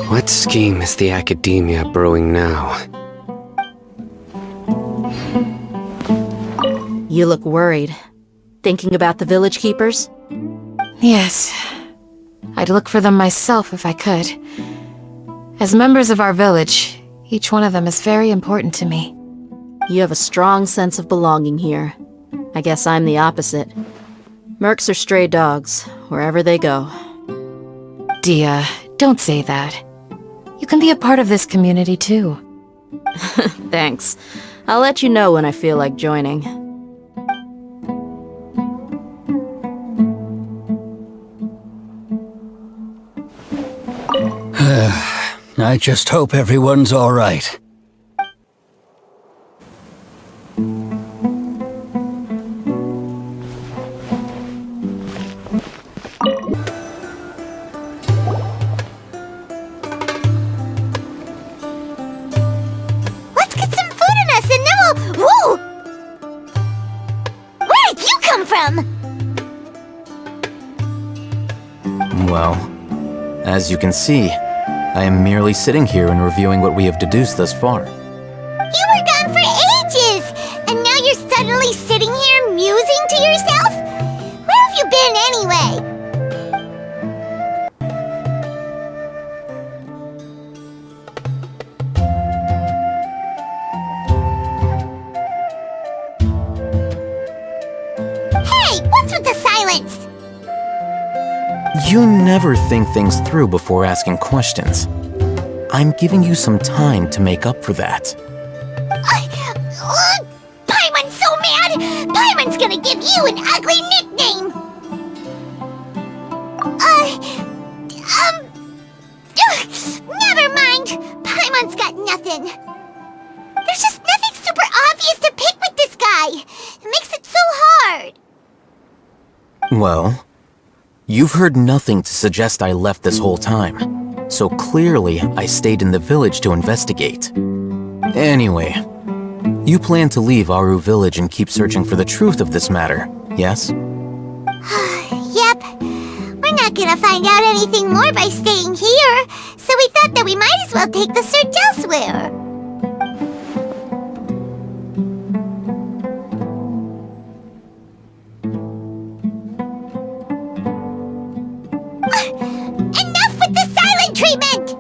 What scheme is the Academia brewing now? You look worried. Thinking about the village keepers? Yes. I'd look for them myself if I could. As members of our village, each one of them is very important to me. You have a strong sense of belonging here. I guess I'm the opposite. Mercs are stray dogs, wherever they go. Dia, don't say that. You can be a part of this community too. Thanks. I'll let you know when I feel like joining. I just hope everyone's all right. Let's get some food in us and then we'll... Whoa! Where did you come from? Well, as you can see, I am merely sitting here and reviewing what we have deduced thus far. You were gone for ages! And now you're suddenly sitting here musing to yourself? Where have you been anyway? Hey, what's with the silence? You never think things through before asking questions. I'm giving you some time to make up for that. Paimon's so mad! Paimon's gonna give you an ugly nickname! Never mind! Paimon's got nothing. There's just nothing super obvious to pick with this guy. It makes it so hard. Well, you've heard nothing to suggest I left this whole time, so clearly I stayed in the village to investigate. Anyway, you plan to leave Aru village and keep searching for the truth of this matter, yes? Yep. We're not not gonna find out anything more by staying here, so we thought that we might as well take the search elsewhere. Enough with the silent treatment!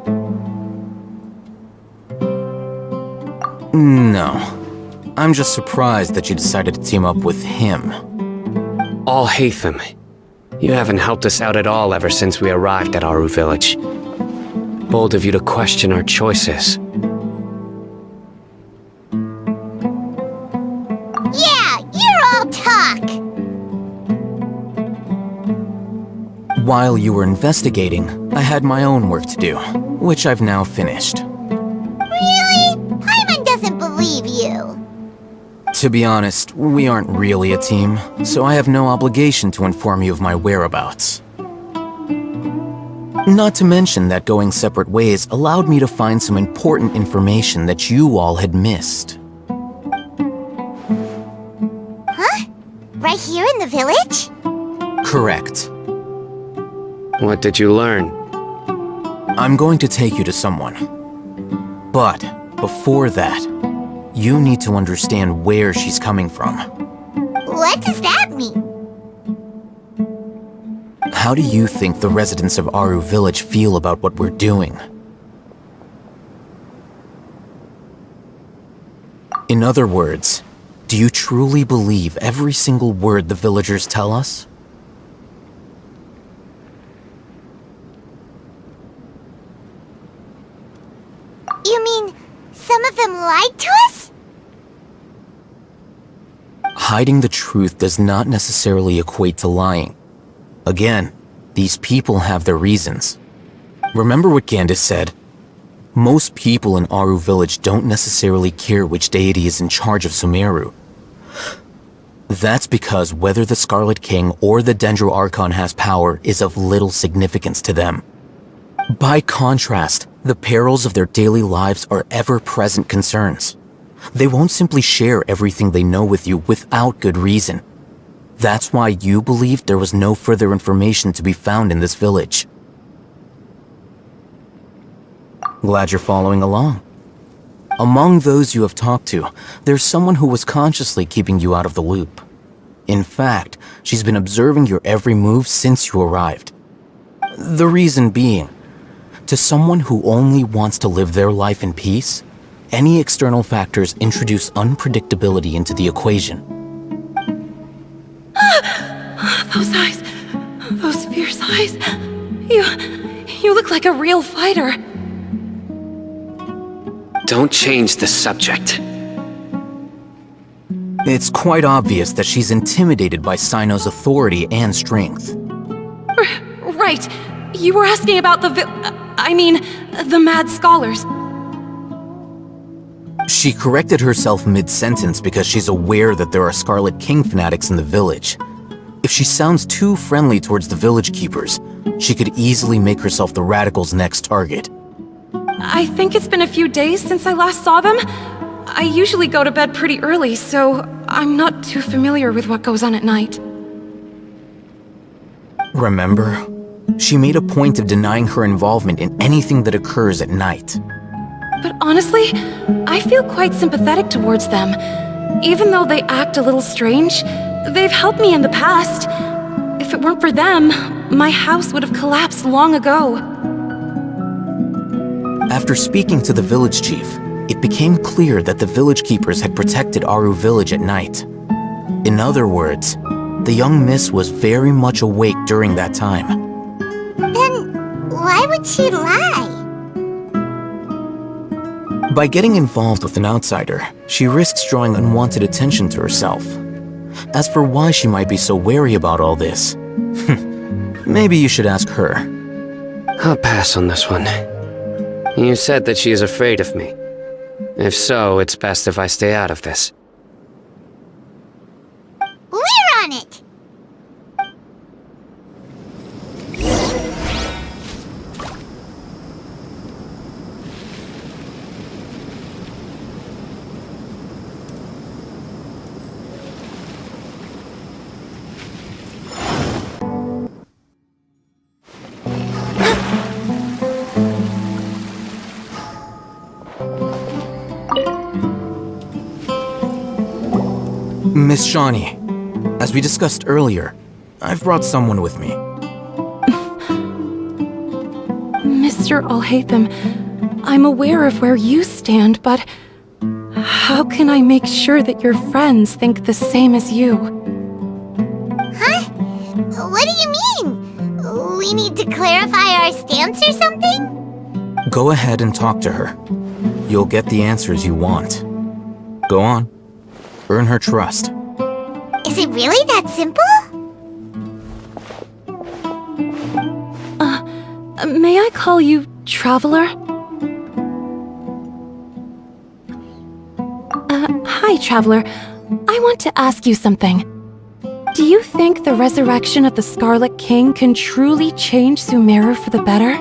No. I'm just surprised that you decided to team up with him. Al-Haytham, you haven't helped us out at all ever since we arrived at Aru village. Bold of you to question our choices. Yeah, you're all talk! While you were investigating, I had my own work to do, which I've now finished. Really? Paimon doesn't believe you. To be honest, we aren't really a team, so I have no obligation to inform you of my whereabouts. Not to mention that going separate ways allowed me to find some important information that you all had missed. Huh? Right here in the village? Correct. What did you learn? I'm going to take you to someone. But before that, you need to understand where she's coming from. What does that mean? How do you think the residents of Aru village feel about what we're doing? In other words, do you truly believe every single word the villagers tell us? You mean, some of them lied to us? Hiding the truth does not necessarily equate to lying. Again, these people have their reasons. Remember what Gandis said? Most people in Aru village don't necessarily care which deity is in charge of Sumeru. That's because whether the Scarlet King or the Dendro Archon has power is of little significance to them. By contrast, the perils of their daily lives are ever-present concerns. They won't simply share everything they know with you without good reason. That's why you believed there was no further information to be found in this village. Glad you're following along. Among those you have talked to, there's someone who was consciously keeping you out of the loop. In fact, she's been observing your every move since you arrived. The reason being, to someone who only wants to live their life in peace, any external factors introduce unpredictability into the equation. Those eyes, those fierce eyes. You look like a real fighter. Don't change the subject. It's quite obvious that she's intimidated by Sino's authority and strength. Right. You were asking about the mad scholars. She corrected herself mid-sentence because she's aware that there are Scarlet King fanatics in the village. If she sounds too friendly towards the village keepers, she could easily make herself the radicals' next target. I think it's been a few days since I last saw them. I usually go to bed pretty early, so I'm not too familiar with what goes on at night. Remember? She made a point of denying her involvement in anything that occurs at night. But honestly, I feel quite sympathetic towards them. Even though they act a little strange, they've helped me in the past. If it weren't for them, my house would have collapsed long ago. After speaking to the village chief, it became clear that the village keepers had protected Aru village at night. In other words, the young miss was very much awake during that time. Then, why would she lie? By getting involved with an outsider, she risks drawing unwanted attention to herself. As for why she might be so wary about all this, maybe you should ask her. I'll pass on this one. You said that she is afraid of me. If so, it's best if I stay out of this. We're on it! Miss Shawnee, as we discussed earlier, I've brought someone with me. Mr. Alhaitham, I'm aware of where you stand, but how can I make sure that your friends think the same as you? Huh? What do you mean? We need to clarify our stance or something? Go ahead and talk to her. You'll get the answers you want. Go on. Earn her trust. Is it really that simple? May I call you Traveler? Hi, Traveler. I want to ask you something. Do you think the resurrection of the Scarlet King can truly change Sumeru for the better?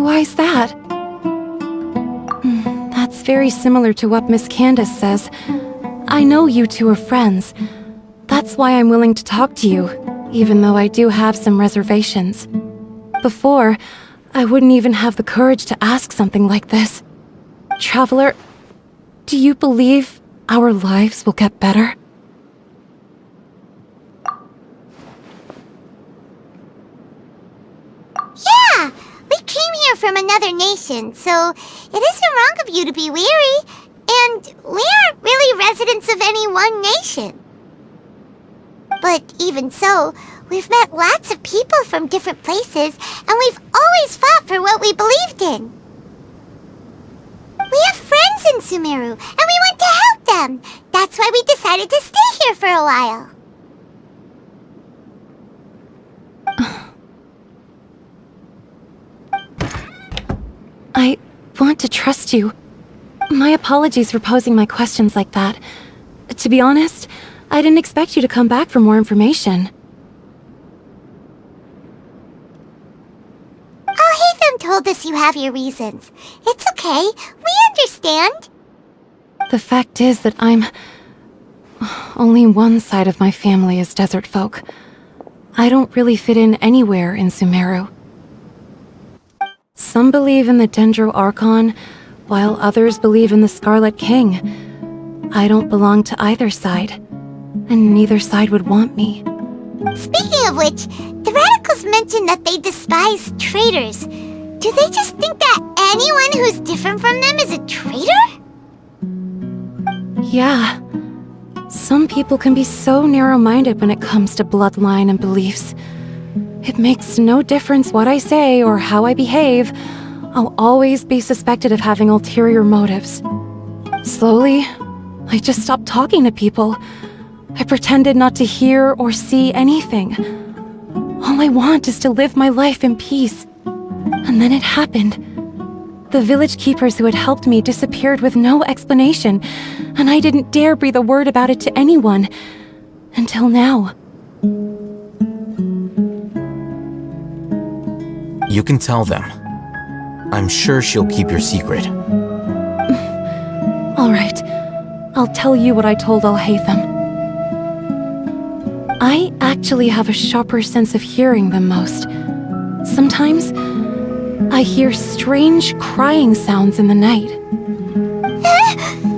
Why's that? That's very similar to what Miss Candace says. I know you two are friends. That's why I'm willing to talk to you, even though I do have some reservations. Before, I wouldn't even have the courage to ask something like this. Traveler, do you believe our lives will get better? Yeah! We came here from another nation, so it isn't wrong of you to be weary. And we aren't really residents of any one nation. But even so, we've met lots of people from different places, and we've always fought for what we believed in. We have friends in Sumeru, and we want to help them. That's why we decided to stay here for a while. I want to trust you. My apologies for posing my questions like that. To be honest, I didn't expect you to come back for more information. Alhaitham told us you have your reasons. It's okay. We understand. The fact is that only one side of my family is desert folk. I don't really fit in anywhere in Sumeru. Some believe in the Dendro Archon, while others believe in the Scarlet King. I don't belong to either side, and neither side would want me. Speaking of which, the radicals mentioned that they despise traitors. Do they just think that anyone who's different from them is a traitor? Yeah. Some people can be so narrow-minded when it comes to bloodline and beliefs. It makes no difference what I say or how I behave. I'll always be suspected of having ulterior motives. Slowly, I just stopped talking to people. I pretended not to hear or see anything. All I want is to live my life in peace. And then it happened. The village keepers who had helped me disappeared with no explanation, and I didn't dare breathe a word about it to anyone. Until now. You can tell them. I'm sure she'll keep your secret. All right. I'll tell you what I told Alhaitham. I actually have a sharper sense of hearing than most. Sometimes, I hear strange crying sounds in the night.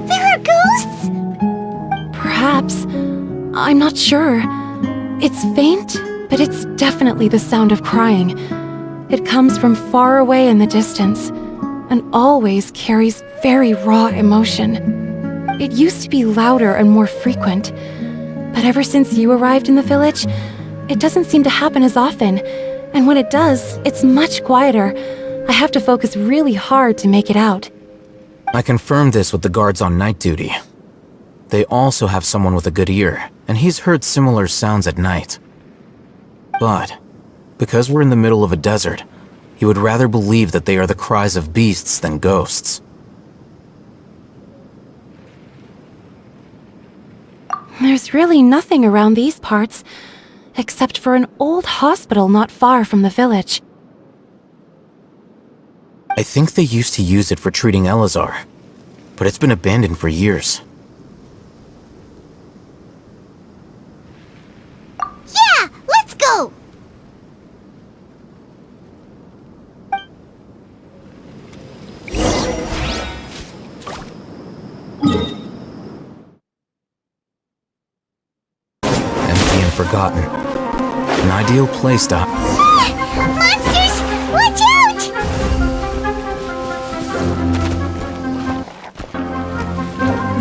There are ghosts? Perhaps. I'm not sure. It's faint, but it's definitely the sound of crying. It comes from far away in the distance, and always carries very raw emotion. It used to be louder and more frequent, but ever since you arrived in the village, it doesn't seem to happen as often, and when it does, it's much quieter. I have to focus really hard to make it out. I confirmed this with the guards on night duty. They also have someone with a good ear, and he's heard similar sounds at night. But because we're in the middle of a desert, he would rather believe that they are the cries of beasts than ghosts. There's really nothing around these parts, except for an old hospital not far from the village. I think they used to use it for treating Elazar, but it's been abandoned for years. Yeah, let's go! forgotten. An ideal place to... Monsters! Watch out!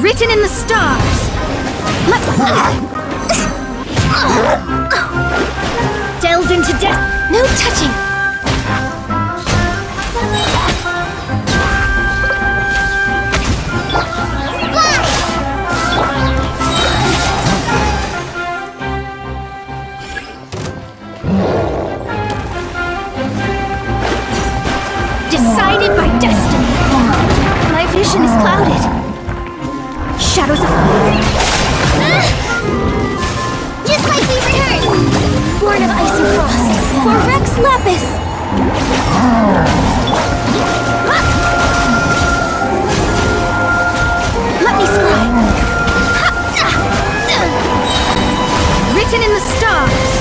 Written in the stars. Delve into death. No touching. Decided by destiny. My vision is clouded. Shadows of... Just like we rehearsed! Born of ice and frost. For Rex Lapis. Let me scribe. Written in the stars.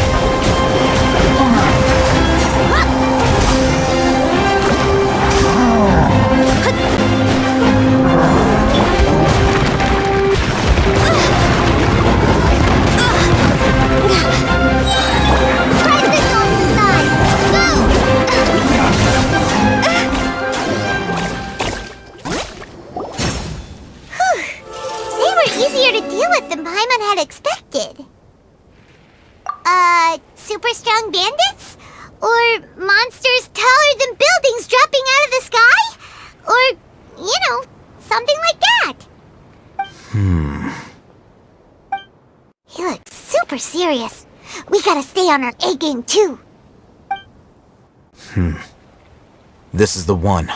Easier to deal with than Paimon had expected. Super strong bandits? Or monsters taller than buildings dropping out of the sky? Or, something like that. He looks super serious. We gotta stay on our A game too. This is the one.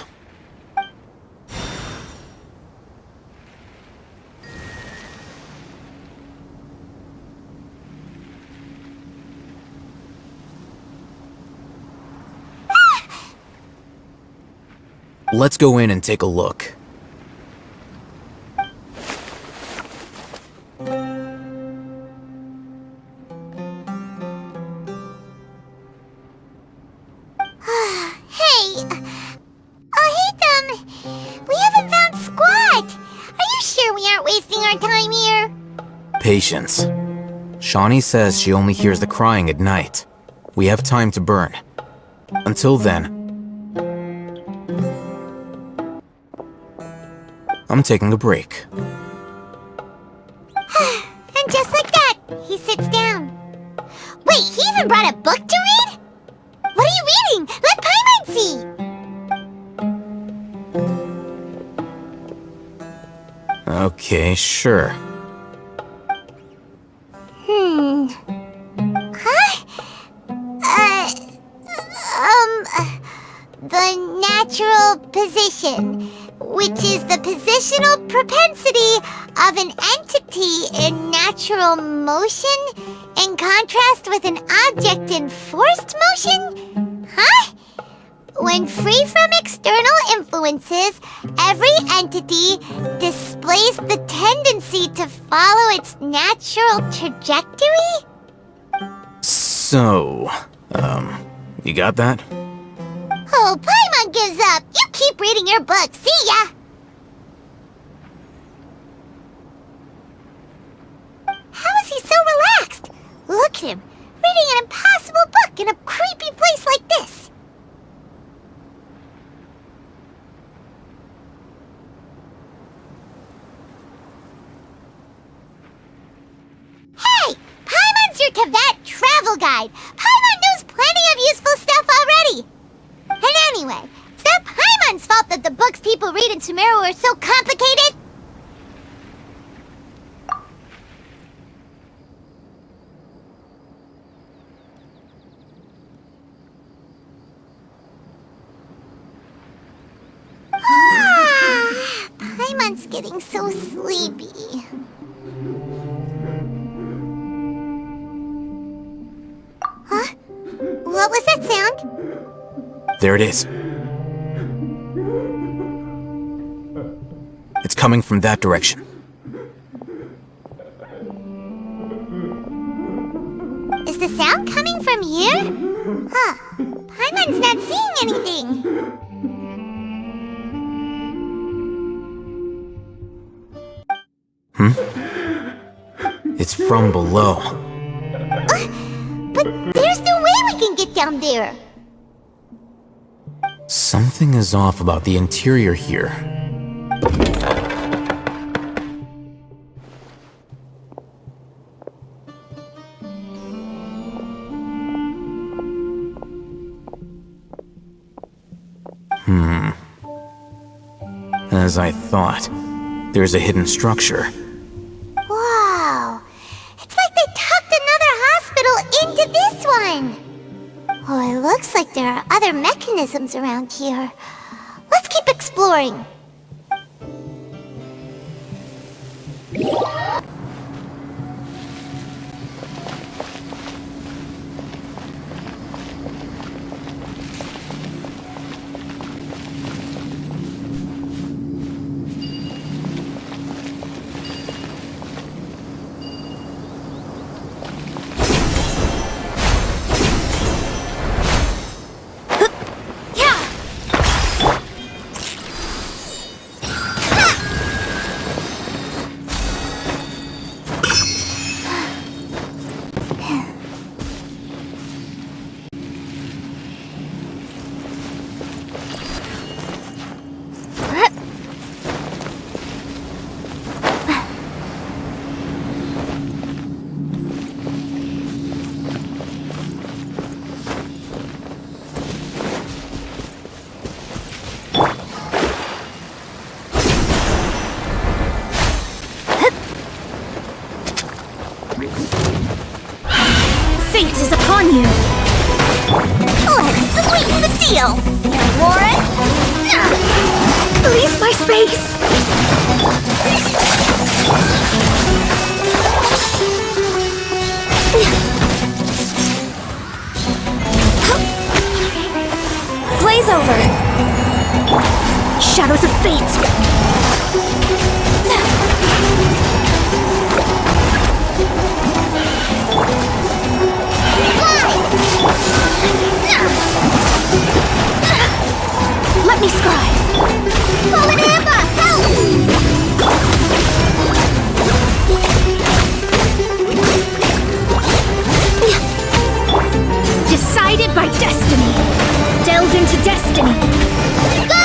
Let's go in and take a look. Hey! We haven't found squat! Are you sure we aren't wasting our time here? Patience. Shawnee says she only hears the crying at night. We have time to burn. Until then, I'm taking a break. And just like that, he sits down. Wait, he even brought a book to read? What are you reading? Let Paimon see! Okay, sure. The natural position, which is the positional propensity of an entity in natural motion in contrast with an object in forced motion? Huh? When free from external influences, every entity displays the tendency to follow its natural trajectory? So, you got that? Oh, Paimon gives up! You keep reading your book, see ya! How is he so relaxed? Look at him, reading an impossible book in a creepy place like this. Hey! Paimon's your Tibet travel guide! Paimon knows plenty of useful stuff already! And anyway, it's not Paimon's fault that the books people read in Sumeru are so complicated! Paimon's getting so sleepy. Huh? What was that sound? There it is. It's coming from that direction. Is the sound coming from here? Huh. Paimon's not seeing anything. It's from below. down there. Something is off about the interior here. As I thought, there's a hidden structure. Wow! It's like they tucked another hospital into this one! Oh, it looks like there are other mechanisms around here. Let's keep exploring. Fate is upon you. Let's sweeten the deal! Now, Warren! Leave my space. Blaze over. Shadows of fate. Let me scry. Fallen Amber, help! Decided by destiny. Delve into destiny. Go!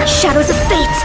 Shadows of fate.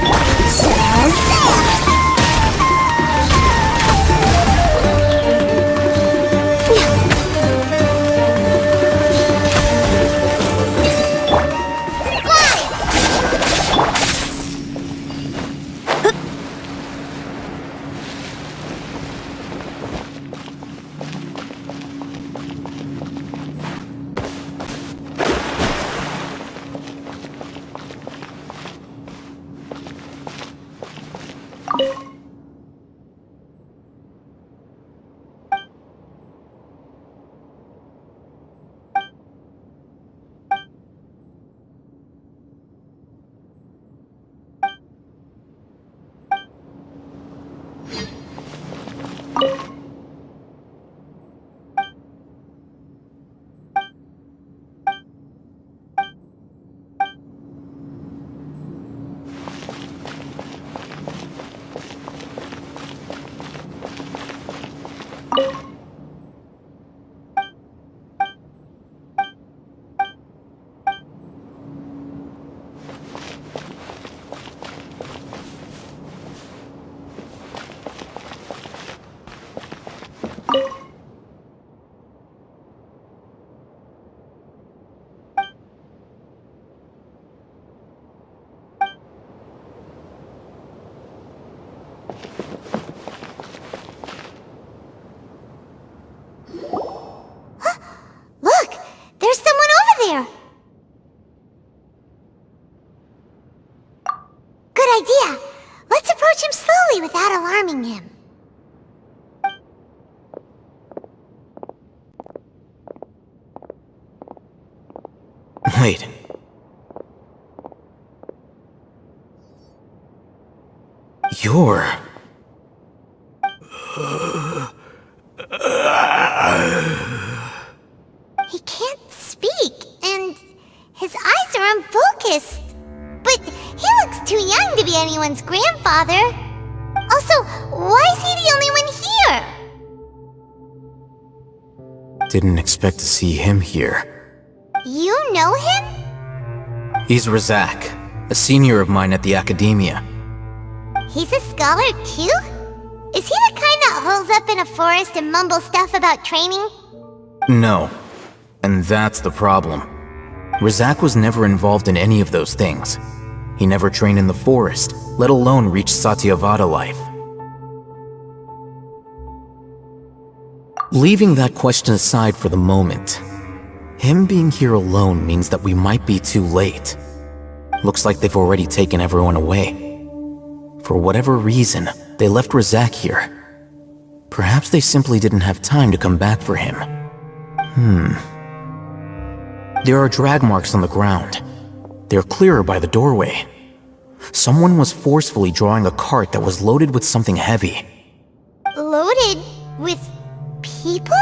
harming him. Wait. You're... He can't speak, and his eyes are unfocused. But he looks too young to be anyone's grandfather. Also, why is he the only one here? Didn't expect to see him here. You know him? He's Rizak, a senior of mine at the Academia. He's a scholar too? Is he the kind that holes up in a forest and mumbles stuff about training? No. And that's the problem. Rizak was never involved in any of those things. He never trained in the forest, let alone reach Satyavada life. Leaving that question aside for the moment, him being here alone means that we might be too late. Looks like they've already taken everyone away. For whatever reason, they left Rizak here. Perhaps they simply didn't have time to come back for him. There are drag marks on the ground. They're clearer by the doorway. Someone was forcefully drawing a cart that was loaded with something heavy. Loaded with people?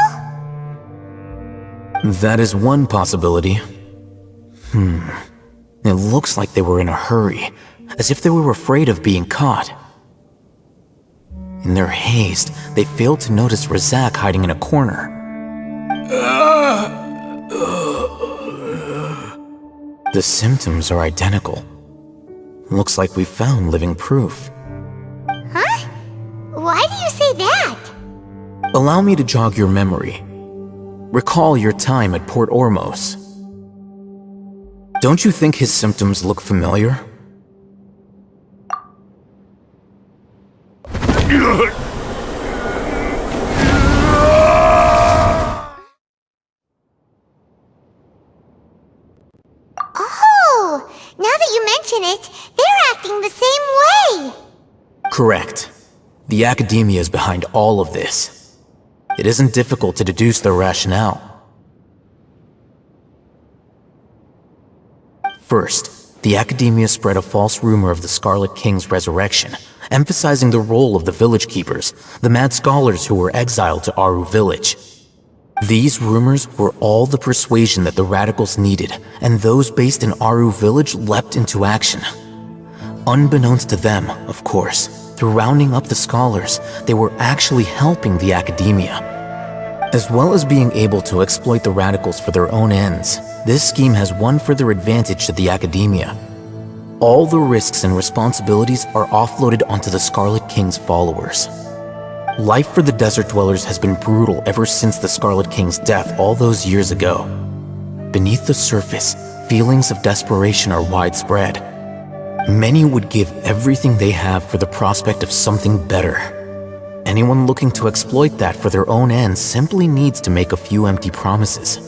That is one possibility. It looks like they were in a hurry, as if they were afraid of being caught. In their haste, they failed to notice Rizak hiding in a corner. The symptoms are identical. Looks like we found living proof. Huh? Why do you say that? Allow me to jog your memory. Recall your time at Port Ormos. Don't you think his symptoms look familiar? Oh, now that you mention it, they're acting the same way. Correct. The Academia is behind all of this. It isn't difficult to deduce their rationale. First, the Academia spread a false rumor of the Scarlet King's resurrection, emphasizing the role of the village keepers, the mad scholars who were exiled to Aru village. These rumors were all the persuasion that the radicals needed, and those based in Aru village leapt into action. Unbeknownst to them, of course, through rounding up the scholars, they were actually helping the Academia. As well as being able to exploit the radicals for their own ends, this scheme has one further advantage to the Academia. All the risks and responsibilities are offloaded onto the Scarlet King's followers. Life for the desert dwellers has been brutal ever since the Scarlet King's death all those years ago. Beneath the surface, feelings of desperation are widespread. Many would give everything they have for the prospect of something better. Anyone looking to exploit that for their own ends simply needs to make a few empty promises.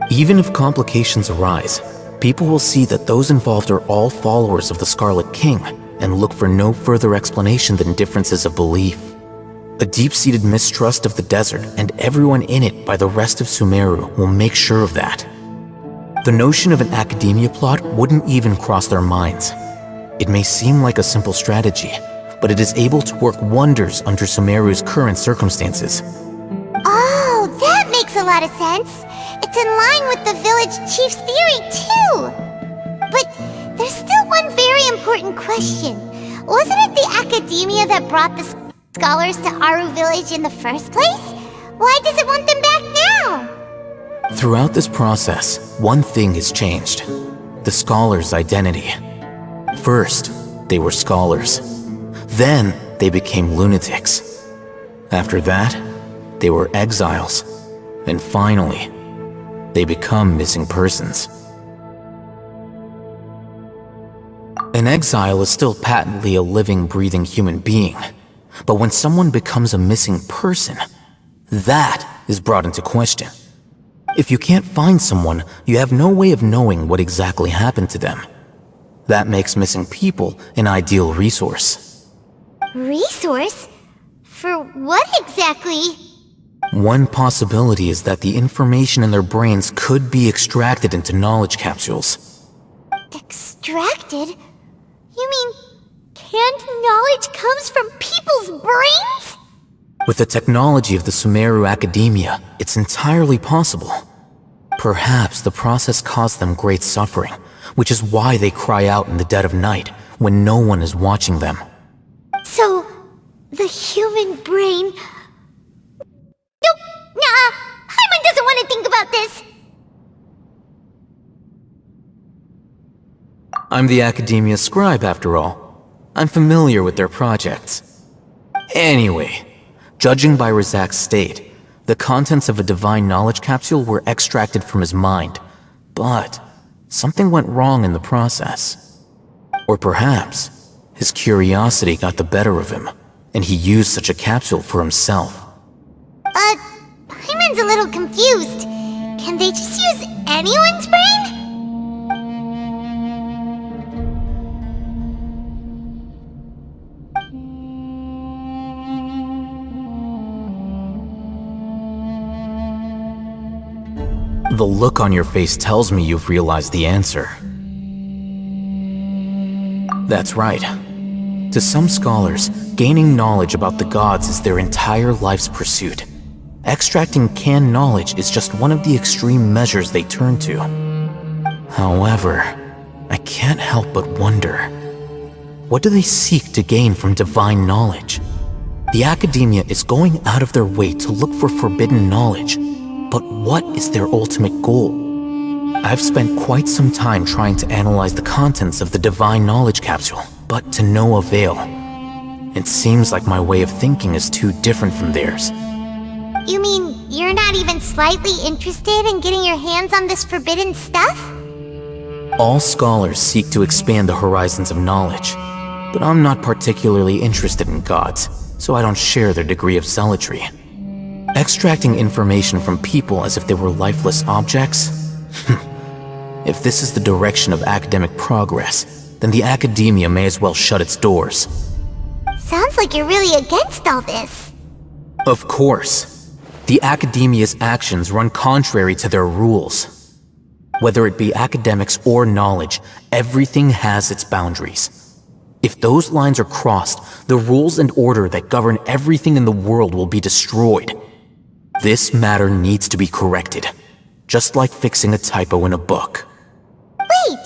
Even if complications arise, people will see that those involved are all followers of the Scarlet King and look for no further explanation than differences of belief. A deep-seated mistrust of the desert and everyone in it by the rest of Sumeru will make sure of that. The notion of an Academia plot wouldn't even cross their minds. It may seem like a simple strategy, but it is able to work wonders under Sumeru's current circumstances. Oh, that makes a lot of sense. It's in line with the village chief's theory, too. But there's still one very important question. Wasn't it the Academia that brought the scholars to Aru village in the first place? Why does it want them back now? Throughout this process, one thing has changed. The scholars' identity. First, they were scholars. Then, they became lunatics. After that, they were exiles. And finally, they become missing persons. An exile is still patently a living, breathing human being. But when someone becomes a missing person, that is brought into question. If you can't find someone, you have no way of knowing what exactly happened to them. That makes missing people an ideal resource. Resource? For what exactly? One possibility is that the information in their brains could be extracted into knowledge capsules. Extracted? You mean canned knowledge comes from people's brains? With the technology of the Sumeru Academia, it's entirely possible. Perhaps the process caused them great suffering, which is why they cry out in the dead of night when no one is watching them. So, the human brain... Nope, nah, Paimon doesn't want to think about this. I'm the Academia scribe, after all. I'm familiar with their projects. Anyway, judging by Razak's state, the contents of a divine knowledge capsule were extracted from his mind, but something went wrong in the process. Or perhaps his curiosity got the better of him, and he used such a capsule for himself. Paimon's a little confused. Can they just use anyone's brain? The look on your face tells me you've realized the answer. That's right. To some scholars, gaining knowledge about the gods is their entire life's pursuit. Extracting canned knowledge is just one of the extreme measures they turn to. However, I can't help but wonder, what do they seek to gain from divine knowledge? The Academia is going out of their way to look for forbidden knowledge, but what is their ultimate goal? I've spent quite some time trying to analyze the contents of the divine knowledge capsule, but to no avail. It seems like my way of thinking is too different from theirs. You mean you're not even slightly interested in getting your hands on this forbidden stuff? All scholars seek to expand the horizons of knowledge, but I'm not particularly interested in gods, so I don't share their degree of zealotry. Extracting information from people as if they were lifeless objects? If this is the direction of academic progress, then the Academia may as well shut its doors. Sounds like you're really against all this. Of course. The Academia's actions run contrary to their rules. Whether it be academics or knowledge, everything has its boundaries. If those lines are crossed, the rules and order that govern everything in the world will be destroyed. This matter needs to be corrected, just like fixing a typo in a book. Wait,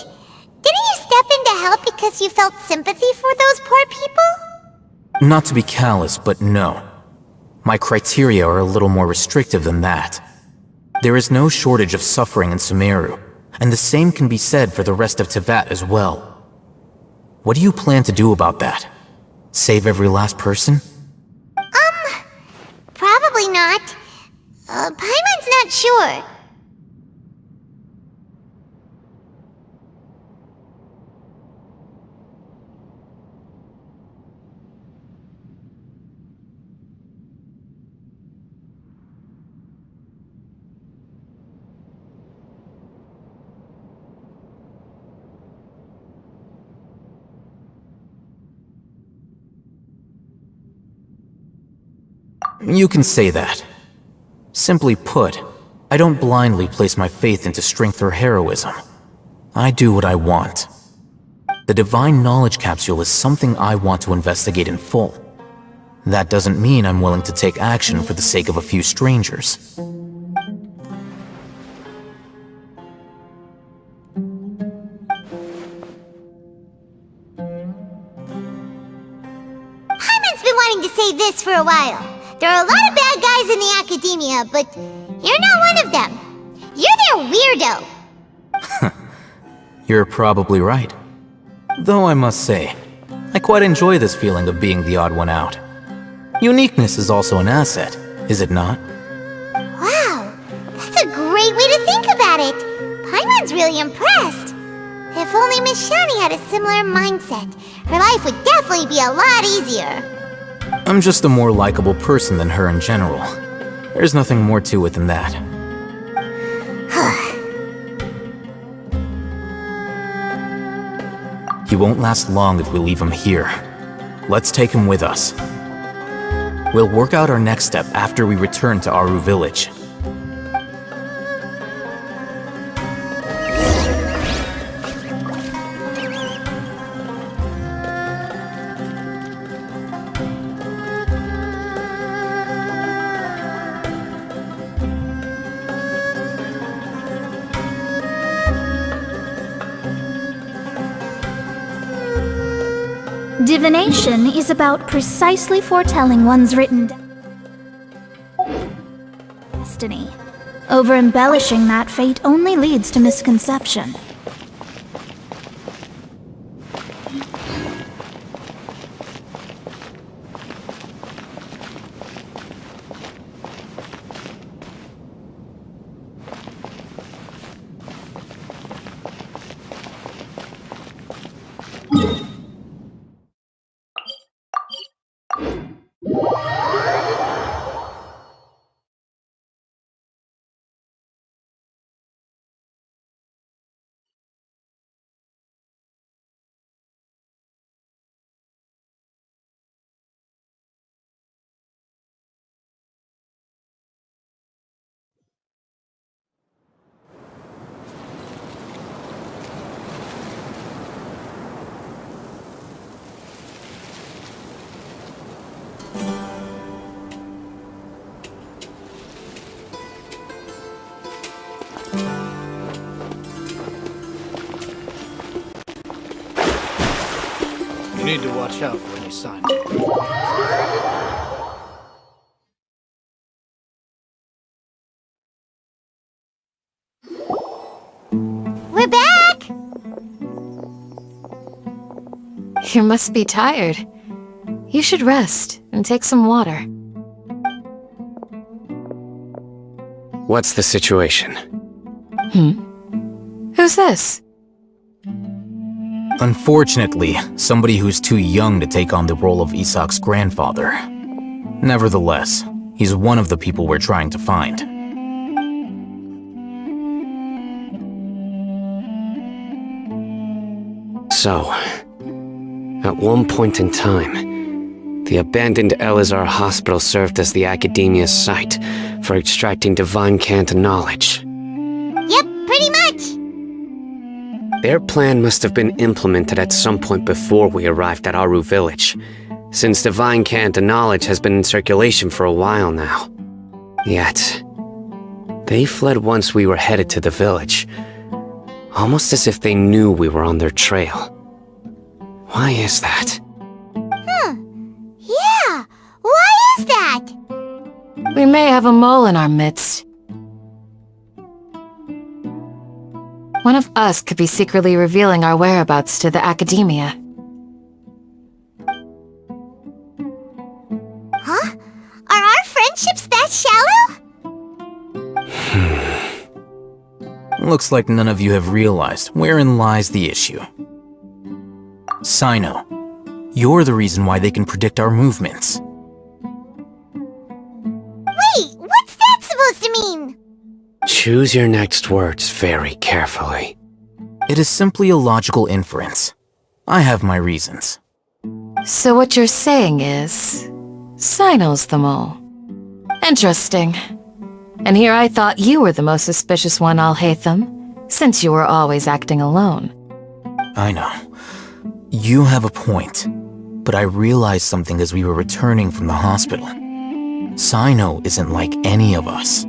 didn't you step in to help because you felt sympathy for those poor people? Not to be callous, but no. My criteria are a little more restrictive than that. There is no shortage of suffering in Sumeru, and the same can be said for the rest of Teyvat as well. What do you plan to do about that? Save every last person? Probably not. Paimon's not sure. You can say that. Simply put, I don't blindly place my faith into strength or heroism. I do what I want. The divine knowledge capsule is something I want to investigate in full. That doesn't mean I'm willing to take action for the sake of a few strangers. Paimon's been wanting to say this for a while. There are a lot of bad guys in the Academia, but you're not one of them. You're their weirdo. You're probably right. Though I must say, I quite enjoy this feeling of being the odd one out. Uniqueness is also an asset, is it not? Wow, that's a great way to think about it. Paimon's really impressed. If only Miss Shani had a similar mindset, her life would definitely be a lot easier. I'm just a more likable person than her in general. There's nothing more to it than that. He won't last long if we leave him here. Let's take him with us. We'll work out our next step after we return to Aru village. Divination is about precisely foretelling one's written destiny. Over-embellishing that fate only leads to misconception. You need to watch out for any sign. We're back! You must be tired. You should rest and take some water. What's the situation? Who's this? Unfortunately, somebody who's too young to take on the role of Isak's grandfather. Nevertheless, he's one of the people we're trying to find. So, at one point in time, the abandoned Elazar Hospital served as the Academia's site for extracting divine cant knowledge. Yep, pretty much! Their plan must have been implemented at some point before we arrived at Aru village, since divine cant knowledge has been in circulation for a while now. Yet, they fled once we were headed to the village, almost as if they knew we were on their trail. Why is that? Yeah, why is that? We may have a mole in our midst. One of us could be secretly revealing our whereabouts to the Academia. Huh? Are our friendships that shallow? Looks like none of you have realized wherein lies the issue. Sino, you're the reason why they can predict our movements. Wait, what's that supposed to mean? Choose your next words very carefully. It is simply a logical inference. I have my reasons. So what you're saying is... Sino's the mole. Interesting. And here I thought you were the most suspicious one, Alhaitham, since you were always acting alone. I know. You have a point, but I realized something as we were returning from the hospital. Sino isn't like any of us.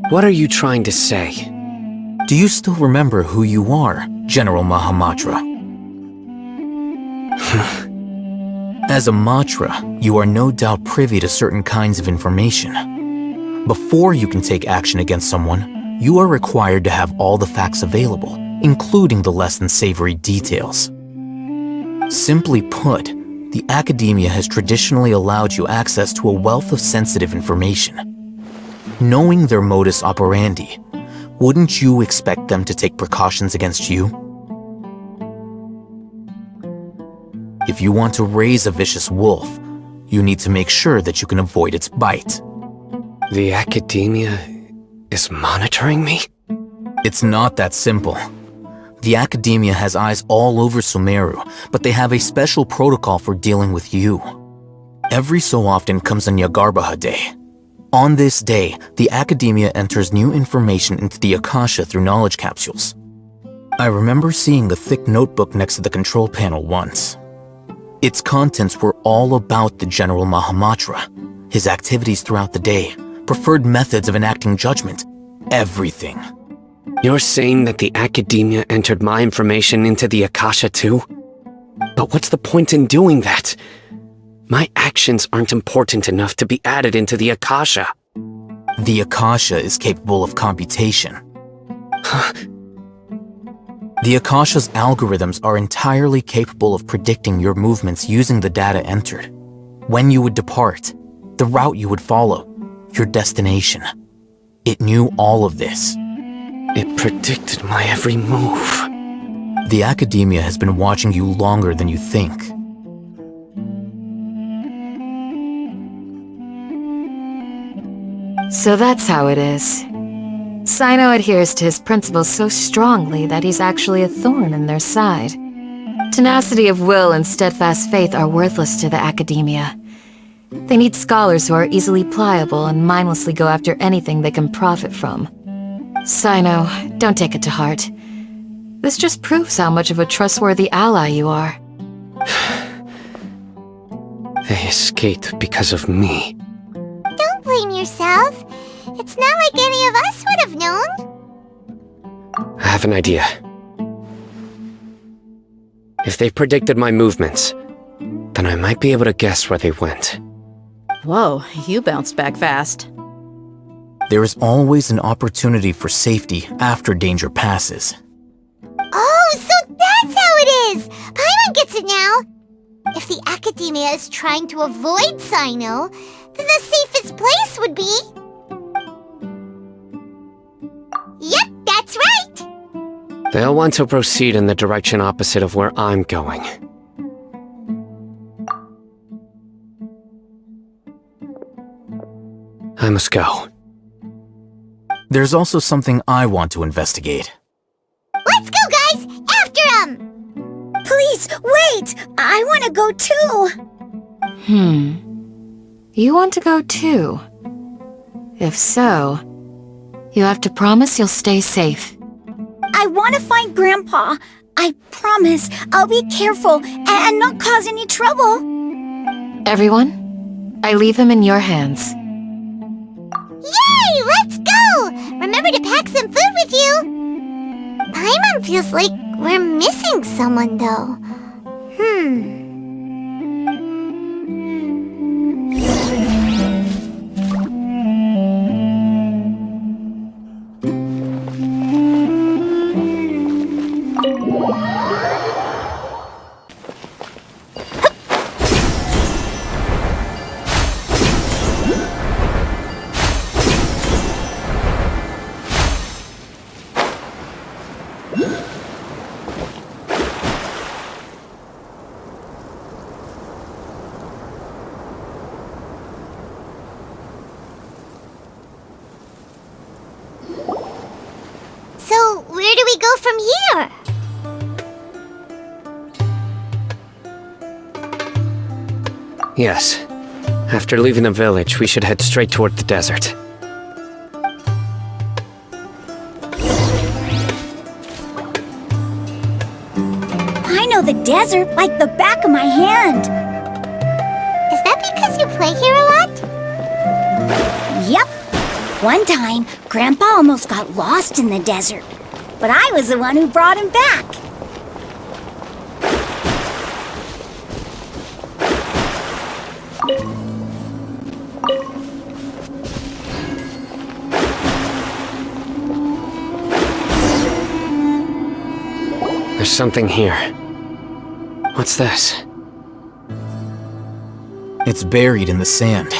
What are you trying to say? Do you still remember who you are, General Mahamatra? As a Matra, you are no doubt privy to certain kinds of information. Before you can take action against someone, you are required to have all the facts available, including the less than savory details. Simply put, the Academia has traditionally allowed you access to a wealth of sensitive information. Knowing their modus operandi, wouldn't you expect them to take precautions against you? If you want to raise a vicious wolf, you need to make sure that you can avoid its bite. The Academia is monitoring me? It's not that simple. The Academia has eyes all over Sumeru, but they have a special protocol for dealing with you. Every so often comes a Nyagarbaha Day. On this day, the Academia enters new information into the Akasha through knowledge capsules. I remember seeing the thick notebook next to the control panel once. Its contents were all about the General Mahamatra, his activities throughout the day, preferred methods of enacting judgment, everything. You're saying that the Academia entered my information into the Akasha too? But what's the point in doing that? My actions aren't important enough to be added into the Akasha. The Akasha is capable of computation. The Akasha's algorithms are entirely capable of predicting your movements using the data entered. When you would depart, the route you would follow, your destination. It knew all of this. It predicted my every move. The Academia has been watching you longer than you think. So that's how it is. Sino adheres to his principles so strongly that he's actually a thorn in their side. Tenacity of will and steadfast faith are worthless to the Academia. They need scholars who are easily pliable and mindlessly go after anything they can profit from. Sino, don't take it to heart. This just proves how much of a trustworthy ally you are. They escaped because of me. Don't blame yourself. It's not like any of us would have known. I have an idea. If they predicted my movements, then I might be able to guess where they went. Whoa, you bounced back fast. There is always an opportunity for safety after danger passes. Oh, so that's how it is! Paimon gets it now! If the Academia is trying to avoid Sino, then the safest place would be... Yep, that's right! They'll want to proceed in the direction opposite of where I'm going. I must go. There's also something I want to investigate. Let's go, guys! After him! Please, wait! I want to go too! You want to go too? If so, you have to promise you'll stay safe. I want to find Grandpa. I promise I'll be careful and not cause any trouble. Everyone, I leave him in your hands. Yay! Let's go! Remember to pack some food with you! Paimon feels like we're missing someone, though. So, where do we go from here? Yes. After leaving the village, we should head straight toward the desert. I know the desert like the back of my hand. Is that because you play here a lot? Yep. One time, Grandpa almost got lost in the desert, but I was the one who brought him back. There's something here. What's this? It's buried in the sand.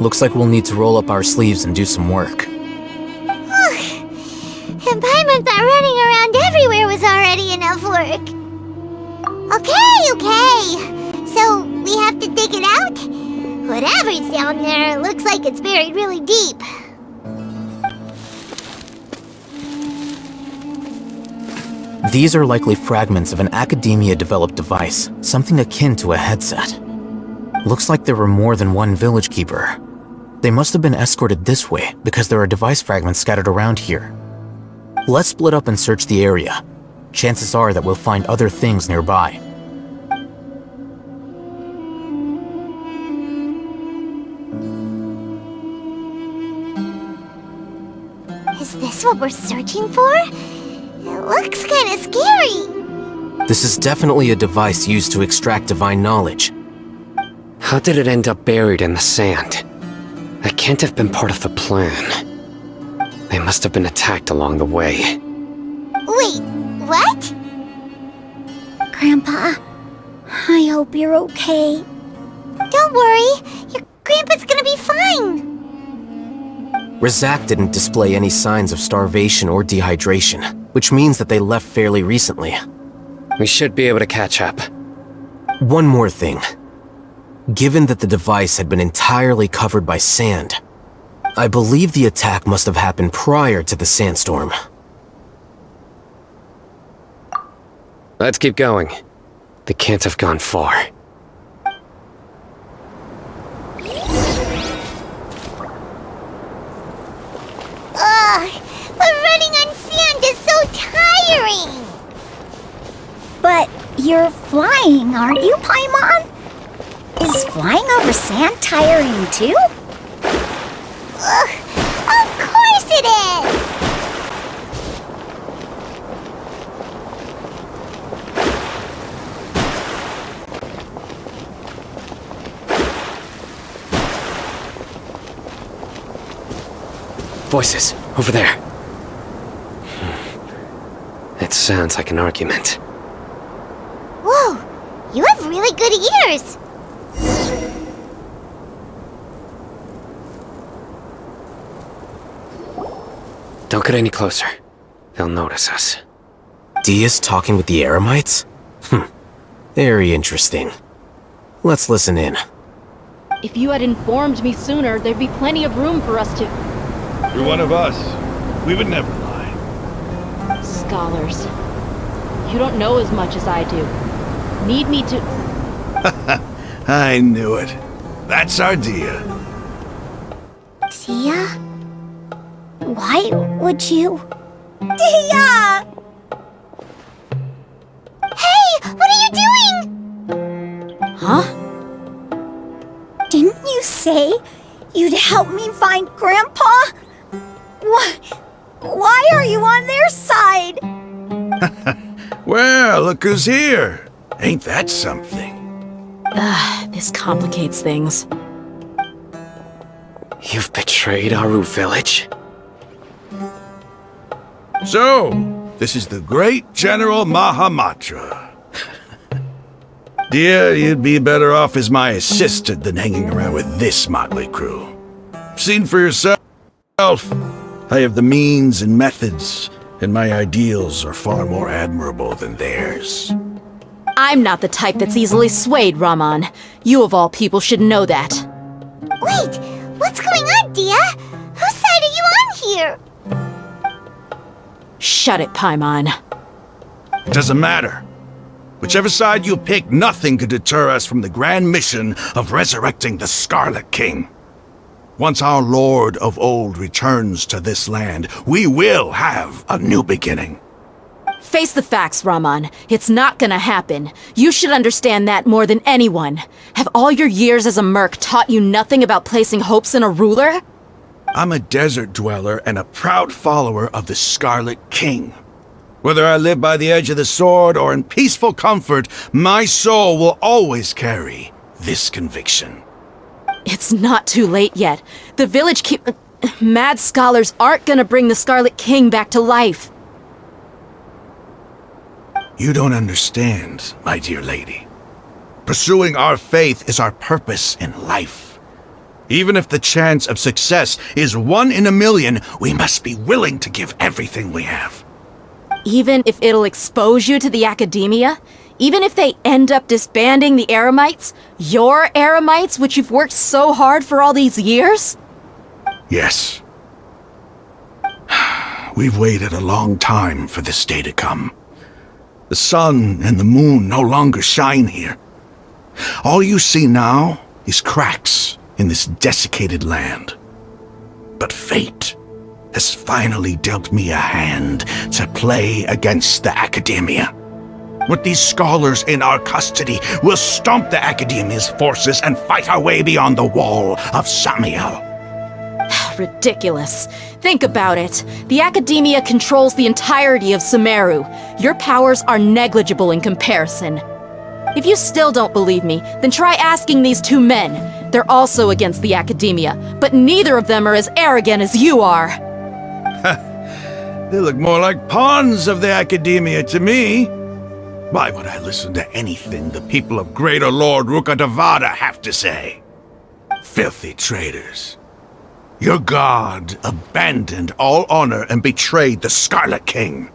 Looks like we'll need to roll up our sleeves and do some work. And Paimon thought running around everywhere was already enough work. Okay. So, we have to dig it out? Whatever's down there, looks like it's buried really deep. These are likely fragments of an Academia-developed device, something akin to a headset. Looks like there were more than one village keeper. They must have been escorted this way because there are device fragments scattered around here. Let's split up and search the area. Chances are that we'll find other things nearby. Is this what we're searching for? It looks kinda scary. This is definitely a device used to extract divine knowledge. How did it end up buried in the sand? That can't have been part of the plan. They must have been attacked along the way. Wait, what? Grandpa, I hope you're okay. Don't worry, your grandpa's gonna be fine. Rizak didn't display any signs of starvation or dehydration, which means that they left fairly recently. We should be able to catch up. One more thing. Given that the device had been entirely covered by sand, I believe the attack must have happened prior to the sandstorm. Let's keep going. They can't have gone far. Ugh, but running on sand is so tiring. But you're flying, aren't you, Paimon? Is flying over sand tiring too? Ugh, of course it is! Voices, over there. It sounds like an argument. Whoa, you have really good ears. Don't get any closer. They'll notice us. Dia's talking with the Eremites? Very interesting. Let's listen in. If you had informed me sooner, there'd be plenty of room for us to... You're one of us. We would never lie. Scholars. You don't know as much as I do. Need me to... I knew it. That's our Dia. Dia? Why would you... Dia! Hey, what are you doing? Huh? Didn't you say you'd help me find Grandpa? Why are you on their side? Well, look who's here. Ain't that something? This complicates things. You've betrayed Aru village? So, this is the great General Mahamatra. Dear, you'd be better off as my assistant than hanging around with this motley crew. Seen for yourself. I have the means and methods, and my ideals are far more admirable than theirs. I'm not the type that's easily swayed, Raman. You of all people should know that. Wait, what's going on, Dia? Whose side are you on here? Shut it, Paimon. Doesn't matter. Whichever side you pick, nothing could deter us from the grand mission of resurrecting the Scarlet King. Once our Lord of Old returns to this land, we will have a new beginning. Face the facts, Raman. It's not gonna happen. You should understand that more than anyone. Have all your years as a merc taught you nothing about placing hopes in a ruler? I'm a desert dweller and a proud follower of the Scarlet King. Whether I live by the edge of the sword or in peaceful comfort, my soul will always carry this conviction. It's not too late yet. The village mad scholars aren't gonna bring the Scarlet King back to life. You don't understand, my dear lady. Pursuing our faith is our purpose in life. Even if the chance of success is 1 in a million, we must be willing to give everything we have. Even if it'll expose you to the academia? Even if they end up disbanding the Eremites? Your Eremites, which you've worked so hard for all these years? Yes. We've waited a long time for this day to come. The sun and the moon no longer shine here. All you see now is cracks in this desiccated land. But fate has finally dealt me a hand to play against the Academia. With these scholars in our custody, we'll stomp the Academia's forces and fight our way beyond the wall of Samiel. Ridiculous. Think about it. The Academia controls the entirety of Sumeru. Your powers are negligible in comparison. If you still don't believe me, then try asking these two men. They're also against the Academia, but neither of them are as arrogant as you are. They look more like pawns of the Academia to me. Why would I listen to anything the people of Greater Lord Rukkhadevata have to say? Filthy traitors. Your god abandoned all honor and betrayed the Scarlet King.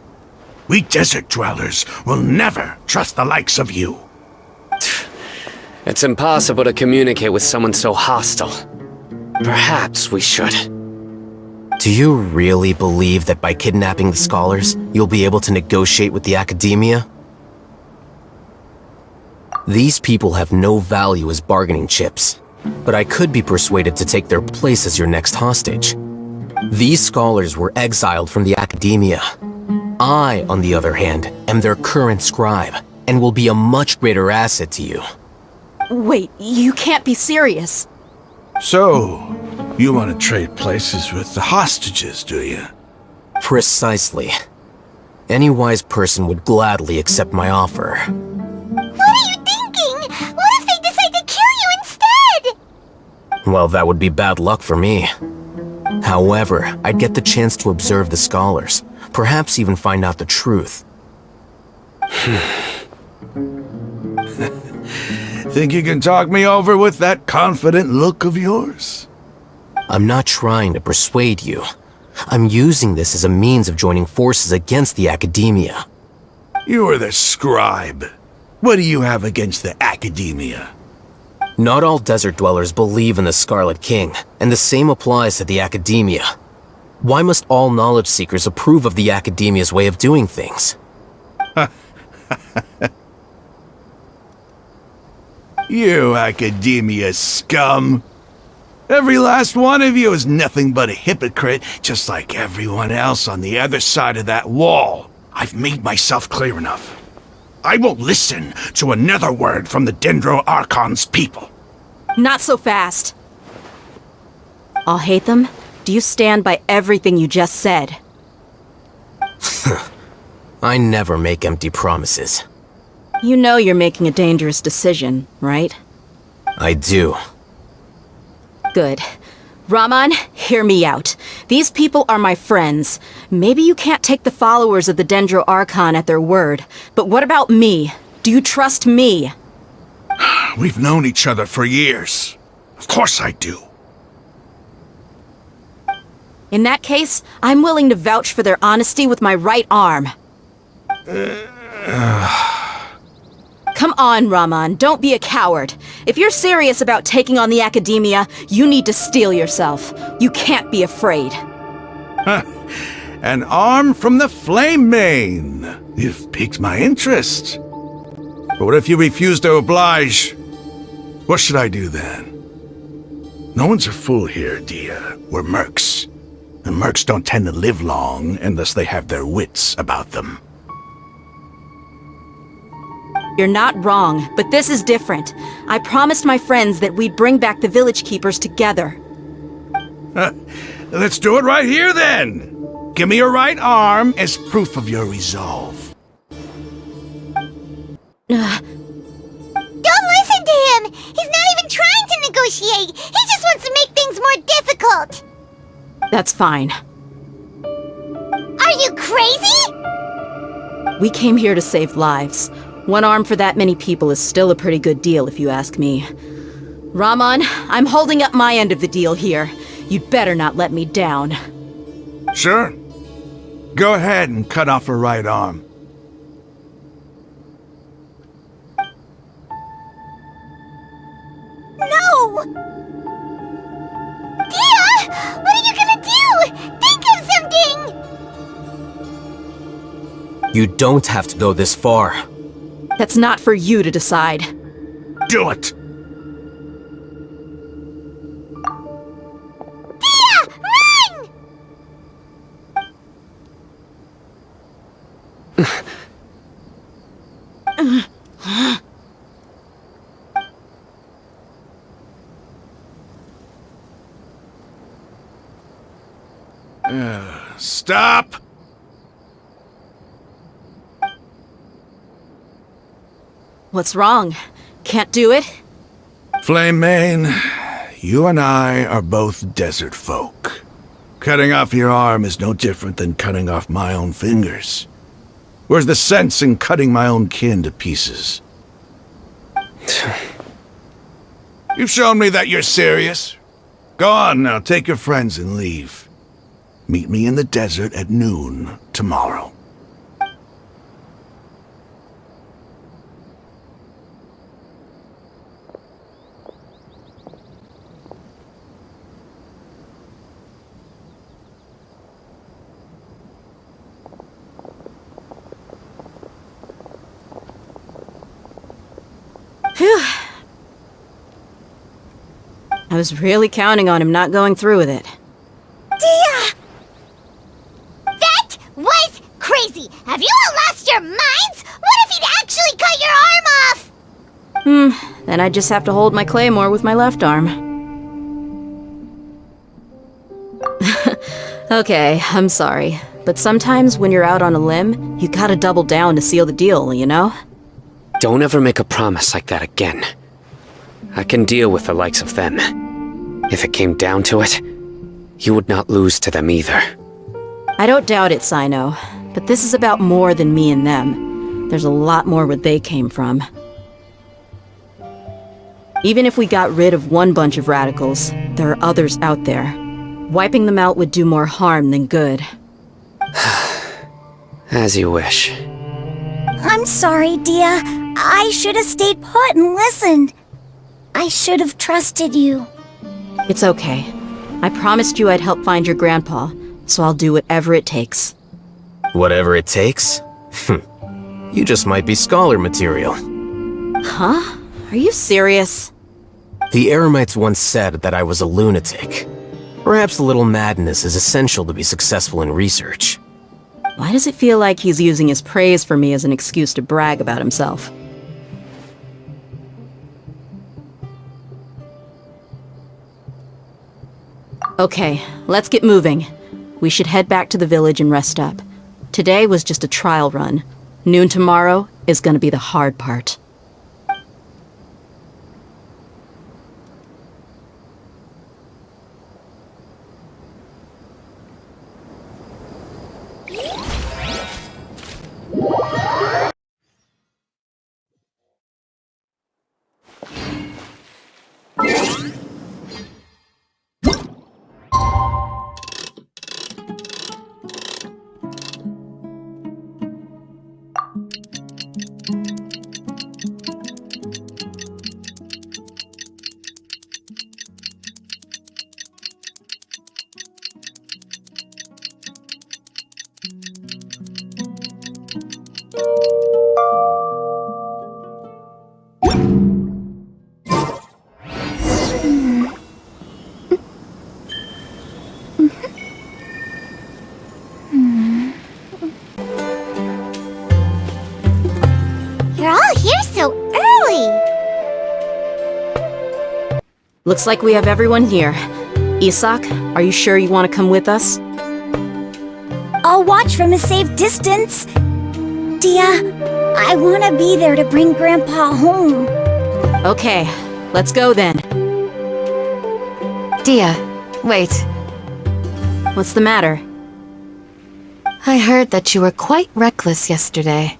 We desert dwellers will never trust the likes of you. It's impossible to communicate with someone so hostile. Perhaps we should. Do you really believe that by kidnapping the scholars, you'll be able to negotiate with the Academia? These people have no value as bargaining chips, but I could be persuaded to take their place as your next hostage. These scholars were exiled from the Academia. I, on the other hand, am their current scribe, and will be a much greater asset to you. Wait, you can't be serious. So, you want to trade places with the hostages, do you? Precisely. Any wise person would gladly accept my offer. What are you thinking? What if they decide to kill you instead? Well, that would be bad luck for me. However, I'd get the chance to observe the scholars, perhaps even find out the truth. Think you can talk me over with that confident look of yours? I'm not trying to persuade you. I'm using this as a means of joining forces against the Academia. You are the scribe. What do you have against the Academia? Not all desert dwellers believe in the Scarlet King, and the same applies to the Academia. Why must all knowledge seekers approve of the Academia's way of doing things? You Academia scum! Every last one of you is nothing but a hypocrite, just like everyone else on the other side of that wall. I've made myself clear enough. I won't listen to another word from the Dendro Archon's people. Not so fast. I'll hate them. Do you stand by everything you just said? I never make empty promises. You know you're making a dangerous decision, right? I do. Good. Raman, hear me out. These people are my friends. Maybe you can't take the followers of the Dendro Archon at their word, but what about me? Do you trust me? We've known each other for years. Of course I do. In that case, I'm willing to vouch for their honesty with my right arm. Come on, Raman, don't be a coward. If you're serious about taking on the Academia, you need to steel yourself. You can't be afraid. An arm from the Flame Mane. You've piqued my interest. But what if you refuse to oblige? What should I do then? No one's a fool here, Dia. We're mercs. And mercs don't tend to live long unless they have their wits about them. You're not wrong, but this is different. I promised my friends that we'd bring back the village keepers together. Let's do it right here then. Give me your right arm as proof of your resolve. Don't listen to him! He's not even trying to negotiate! He just wants to make things more difficult! That's fine. Are you crazy? We came here to save lives. One arm for that many people is still a pretty good deal, if you ask me. Raman, I'm holding up my end of the deal here. You'd better not let me down. Sure. Go ahead and cut off her right arm. No! Dia! What are you gonna do? Think of something! You don't have to go this far. That's not for you to decide. Do it! Stop! What's wrong? Can't do it? Flame Mane, you and I are both desert folk. Cutting off your arm is no different than cutting off my own fingers. Where's the sense in cutting my own kin to pieces? You've shown me that you're serious. Go on now, take your friends and leave. Meet me in the desert at noon tomorrow. Phew. I was really counting on him not going through with it. Dia! That was crazy! Have you all lost your minds? What if he'd actually cut your arm off? Then I just have to hold my claymore with my left arm. Okay, I'm sorry. But sometimes when you're out on a limb, you gotta double down to seal the deal, you know? Don't ever make a promise like that again. I can deal with the likes of them. If it came down to it, you would not lose to them either. I don't doubt it, Sino. But this is about more than me and them. There's a lot more where they came from. Even if we got rid of one bunch of radicals, there are others out there. Wiping them out would do more harm than good. As you wish. I'm sorry, Dia. I should have stayed put and listened. I should have trusted you. It's okay. I promised you I'd help find your grandpa, so I'll do whatever it takes. Whatever it takes? You just might be scholar material. Huh? Are you serious? The Eremites once said that I was a lunatic. Perhaps a little madness is essential to be successful in research. Why does it feel like he's using his praise for me as an excuse to brag about himself? Okay, let's get moving. We should head back to the village and rest up. Today was just a trial run. Noon tomorrow is gonna be the hard part. You're all here so early. Looks like we have everyone here. Isak, are you sure you want to come with us? I'll watch from a safe distance. Dia, I want to be there to bring Grandpa home. Okay, let's go then. Dia, wait. What's the matter? I heard that you were quite reckless yesterday.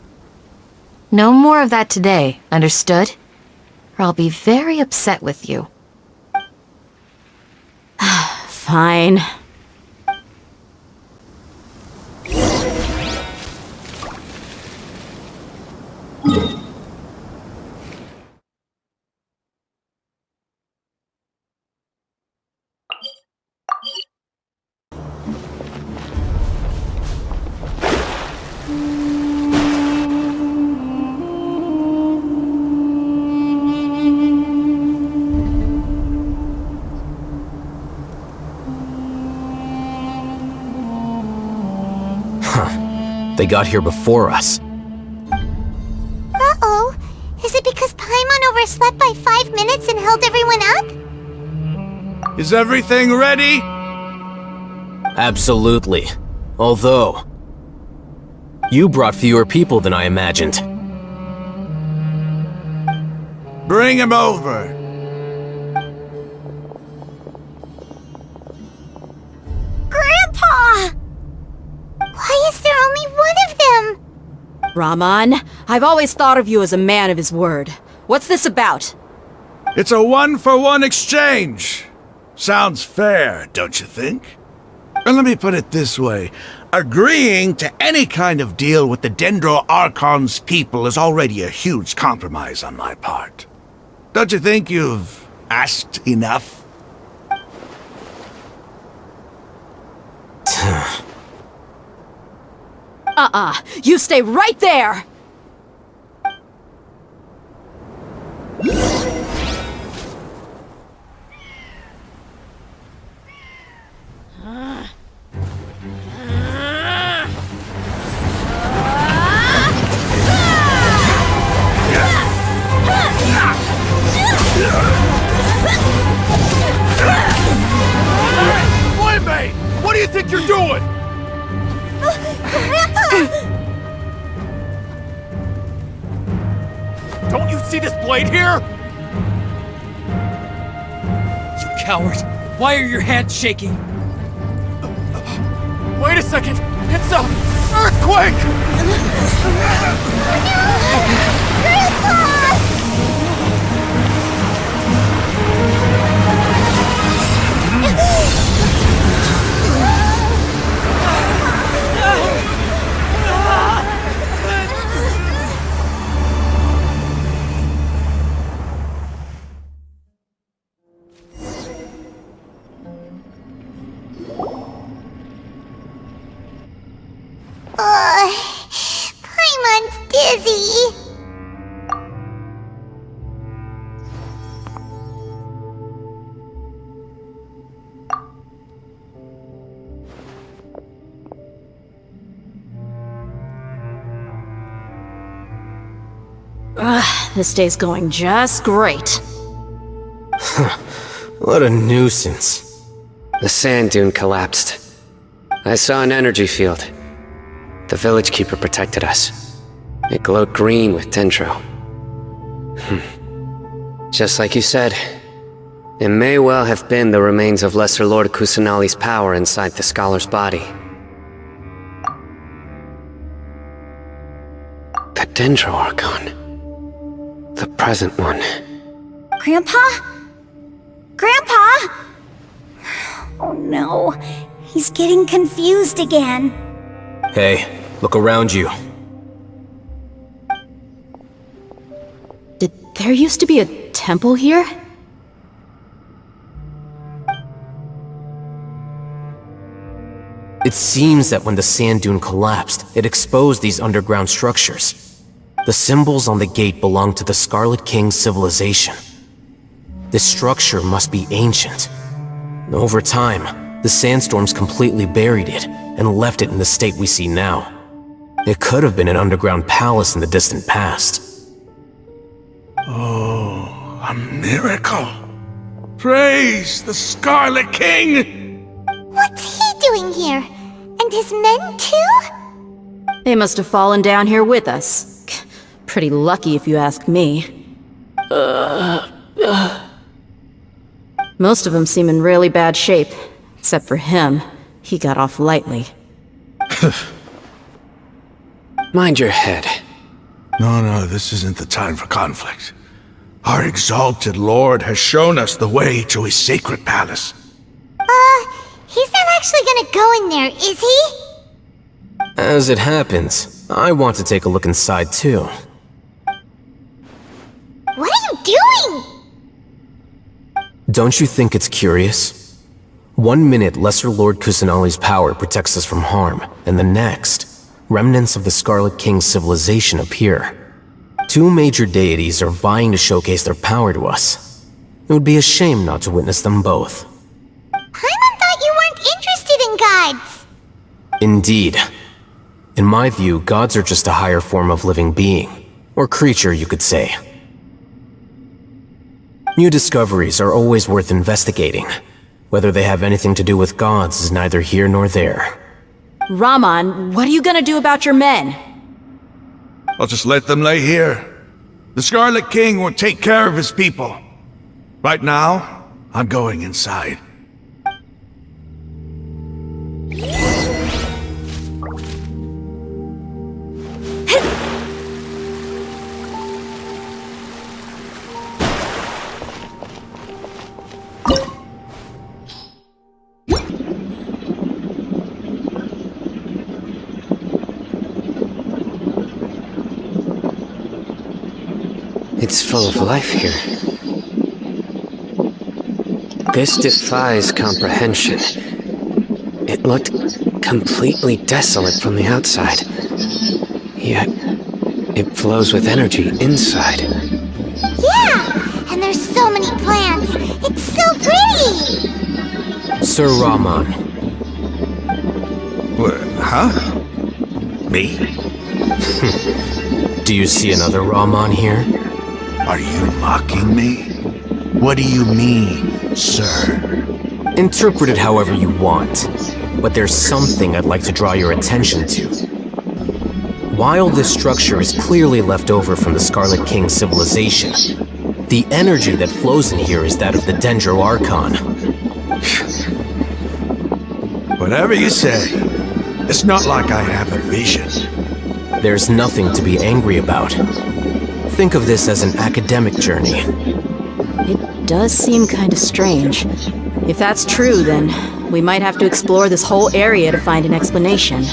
No more of that today, understood? Or I'll be very upset with you. Fine. They got here before us. Uh-oh. Is it because Paimon overslept by 5 minutes and held everyone up? Is everything ready? Absolutely. Although, you brought fewer people than I imagined. Bring him over. Grandpa! Why is there only one of them? Rahman, I've always thought of you as a man of his word. What's this about? It's a one-for-one exchange. Sounds fair, don't you think? And let me put it this way. Agreeing to any kind of deal with the Dendro Archon's people is already a huge compromise on my part. Don't you think you've asked enough? You stay right there! Flame! What do you think you're doing? Don't you see this blade here? You coward! Why are your hands shaking? Wait a second! It's a earthquake! Paimon's dizzy. This day's going just great. What a nuisance. The sand dune collapsed. I saw an energy field. The village keeper protected us. It glowed green with dendro. Just like you said, it may well have been the remains of Lesser Lord Kusanali's power inside the scholar's body. The Dendro Archon. The present one. Grandpa? Grandpa? Oh no, he's getting confused again. Hey, look around you. Did there used to be a temple here? It seems that when the sand dune collapsed, it exposed these underground structures. The symbols on the gate belong to the Scarlet King's civilization. This structure must be ancient. Over time, the sandstorms completely buried it and left it in the state we see now. It could have been an underground palace in the distant past. Oh, a miracle. Praise the Scarlet King! What's he doing here? And his men too? They must have fallen down here with us. Pretty lucky if you ask me. Most of them seem in really bad shape. Except for him. He got off lightly. Mind your head. No, this isn't the time for conflict. Our exalted lord has shown us the way to his sacred palace. He's not actually gonna go in there, is he? As it happens, I want to take a look inside too. What are you doing? Don't you think it's curious? 1 minute, Lesser Lord Kusanali's power protects us from harm, and the next, remnants of the Scarlet King's civilization appear. 2 major deities are vying to showcase their power to us. It would be a shame not to witness them both. Paimon thought you weren't interested in gods. Indeed. In my view, gods are just a higher form of living being, or creature, you could say. New discoveries are always worth investigating. Whether they have anything to do with gods is neither here nor there. Raman, what are you gonna do about your men? I'll just let them lay here. The Scarlet King will take care of his people. Right now, I'm going inside. It's full of life here. This defies comprehension. It looked completely desolate from the outside. Yet, it flows with energy inside. Yeah! And there's so many plants! It's so pretty! Sir Raman. What, huh? Me? Do you see another Raman here? Are you mocking me? What do you mean, sir? Interpret it however you want, but there's something I'd like to draw your attention to. While this structure is clearly left over from the Scarlet King civilization, the energy that flows in here is that of the Dendro Archon. Whatever you say, it's not like I have a vision. There's nothing to be angry about. Think of this as an academic journey. It does seem kind of strange. If that's true, then we might have to explore this whole area to find an explanation.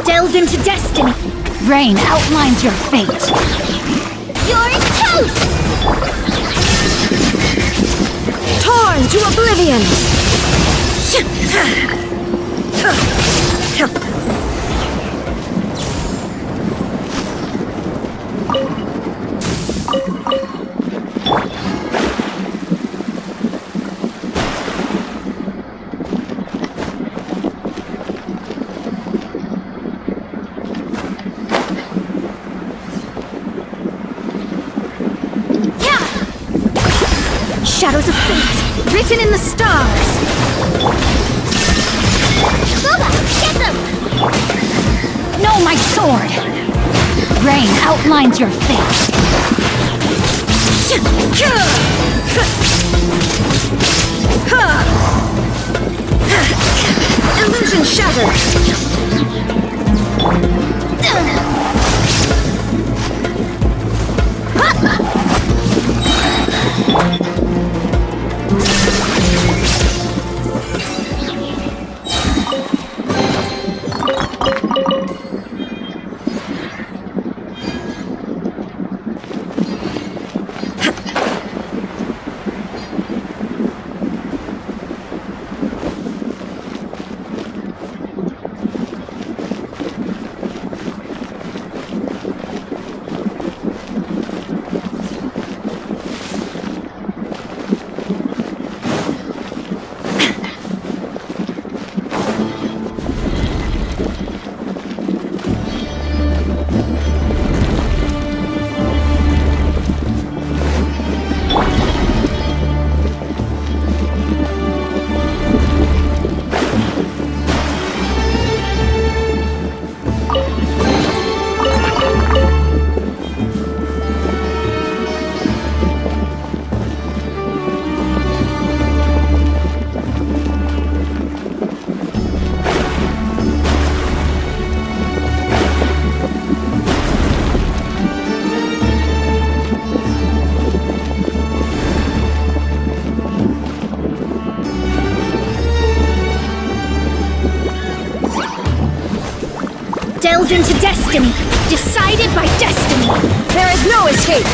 Delve into destiny. Rain outlines your fate. You're toast! Torn to oblivion! Shadows of fate, written in the stars. Bubba, get them! No, my sword! Rain outlines your fate. Illusion shattered. delve into destiny, decided by destiny. There is no escape.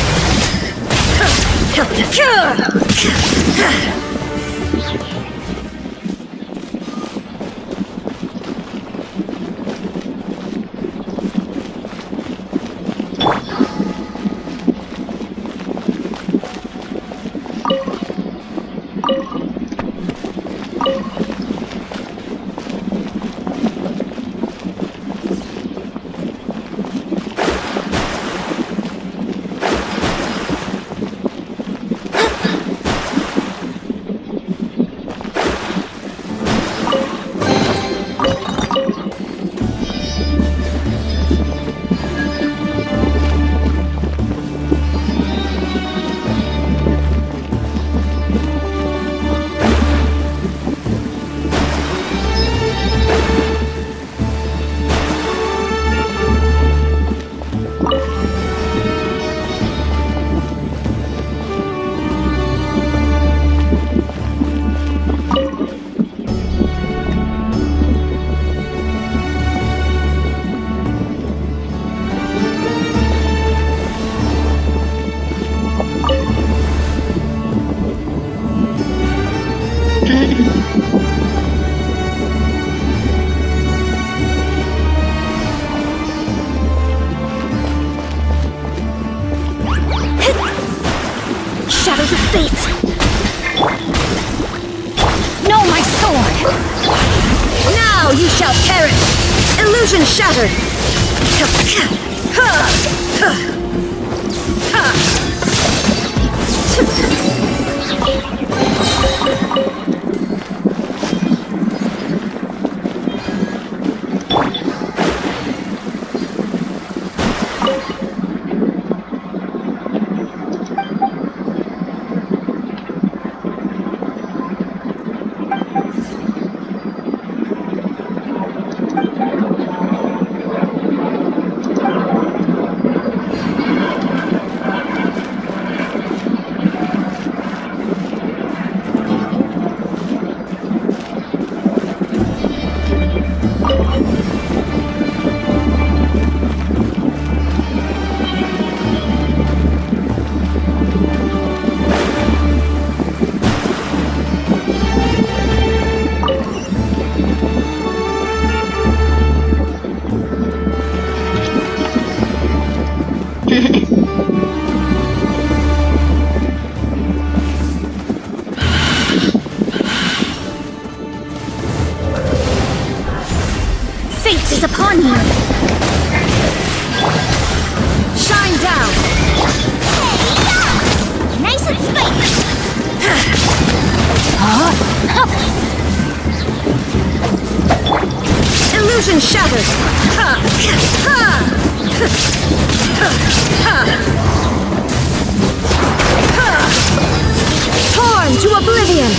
Shadows of fate! No, my sword! Now you shall perish! Illusion shattered! Fate is upon you! Shine down! Nice and spiky! Illusion shattered! Torn to oblivion!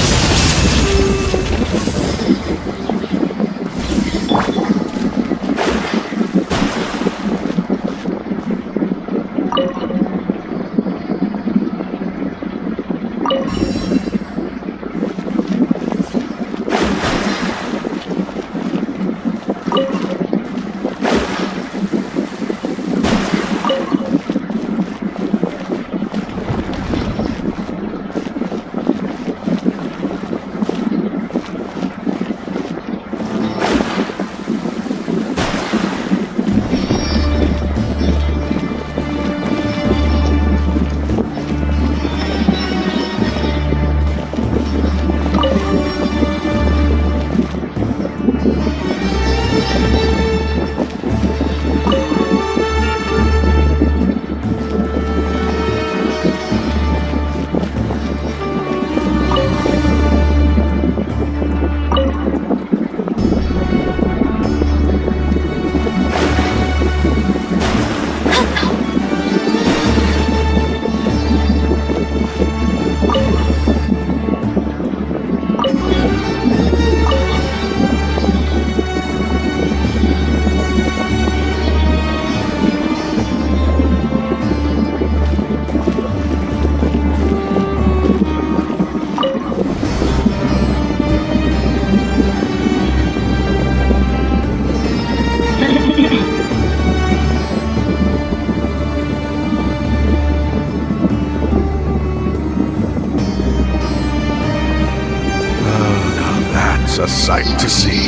is a sight to see.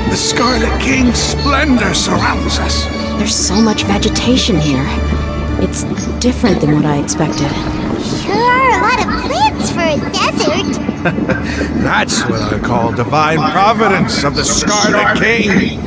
The Scarlet King's splendor surrounds us. There's so much vegetation here. It's different than what I expected. Sure are a lot of plants for a desert. That's what I call divine providence of the Scarlet King.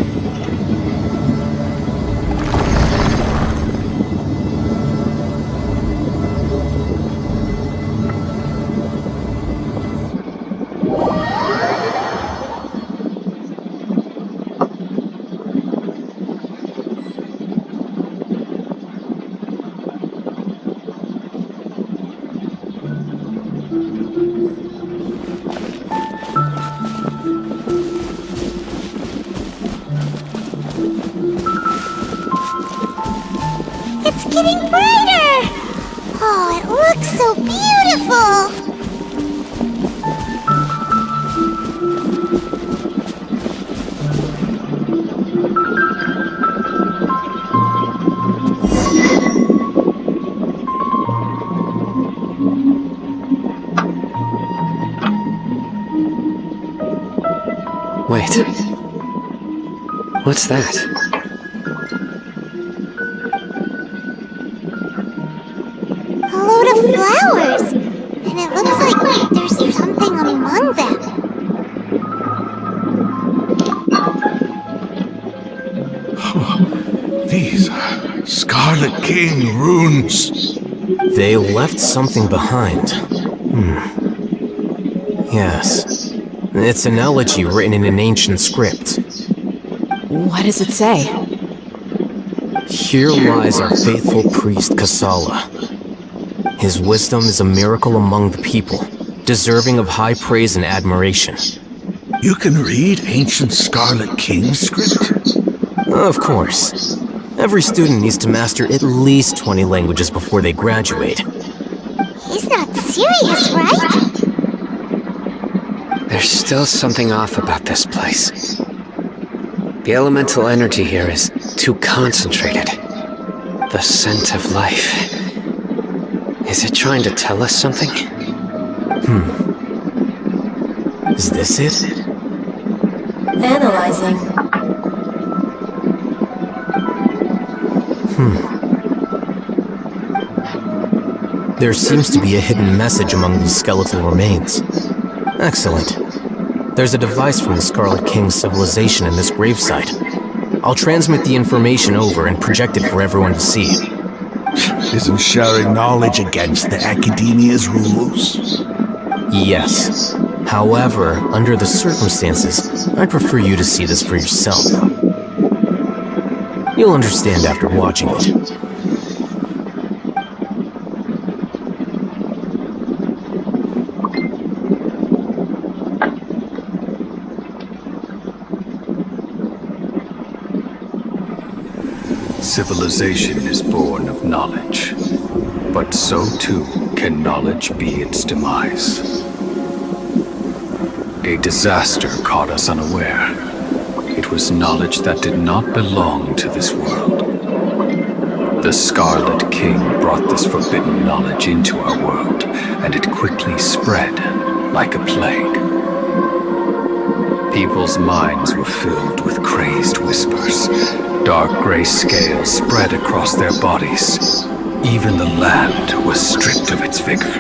It's getting brighter! Oh, it looks so beautiful! Wait. What's that? A load of flowers! And it looks like there's something among them. These are Scarlet King runes. They left something behind. Yes. It's an elegy written in an ancient script. What does it say? Here lies our faithful priest Kasala. His wisdom is a miracle among the people, deserving of high praise and admiration. You can read ancient Scarlet King script? Of course. Every student needs to master at least 20 languages before they graduate. He's not serious, right? There's still something off about this place. The elemental energy here is too concentrated. The scent of life. Is it trying to tell us something? Is this it? Analyzing. There seems to be a hidden message among these skeletal remains. Excellent. There's a device from the Scarlet King's civilization in this gravesite. I'll transmit the information over and project it for everyone to see. Isn't sharing knowledge against the Academia's rules? Yes. However, under the circumstances, I'd prefer you to see this for yourself. You'll understand after watching it. Civilization is born of knowledge, but so too can knowledge be its demise. A disaster caught us unaware. It was knowledge that did not belong to this world. The Scarlet King brought this forbidden knowledge into our world, and it quickly spread like a plague. People's minds were filled with crazed whispers. Dark gray scales spread across their bodies. Even the land was stripped of its vigor.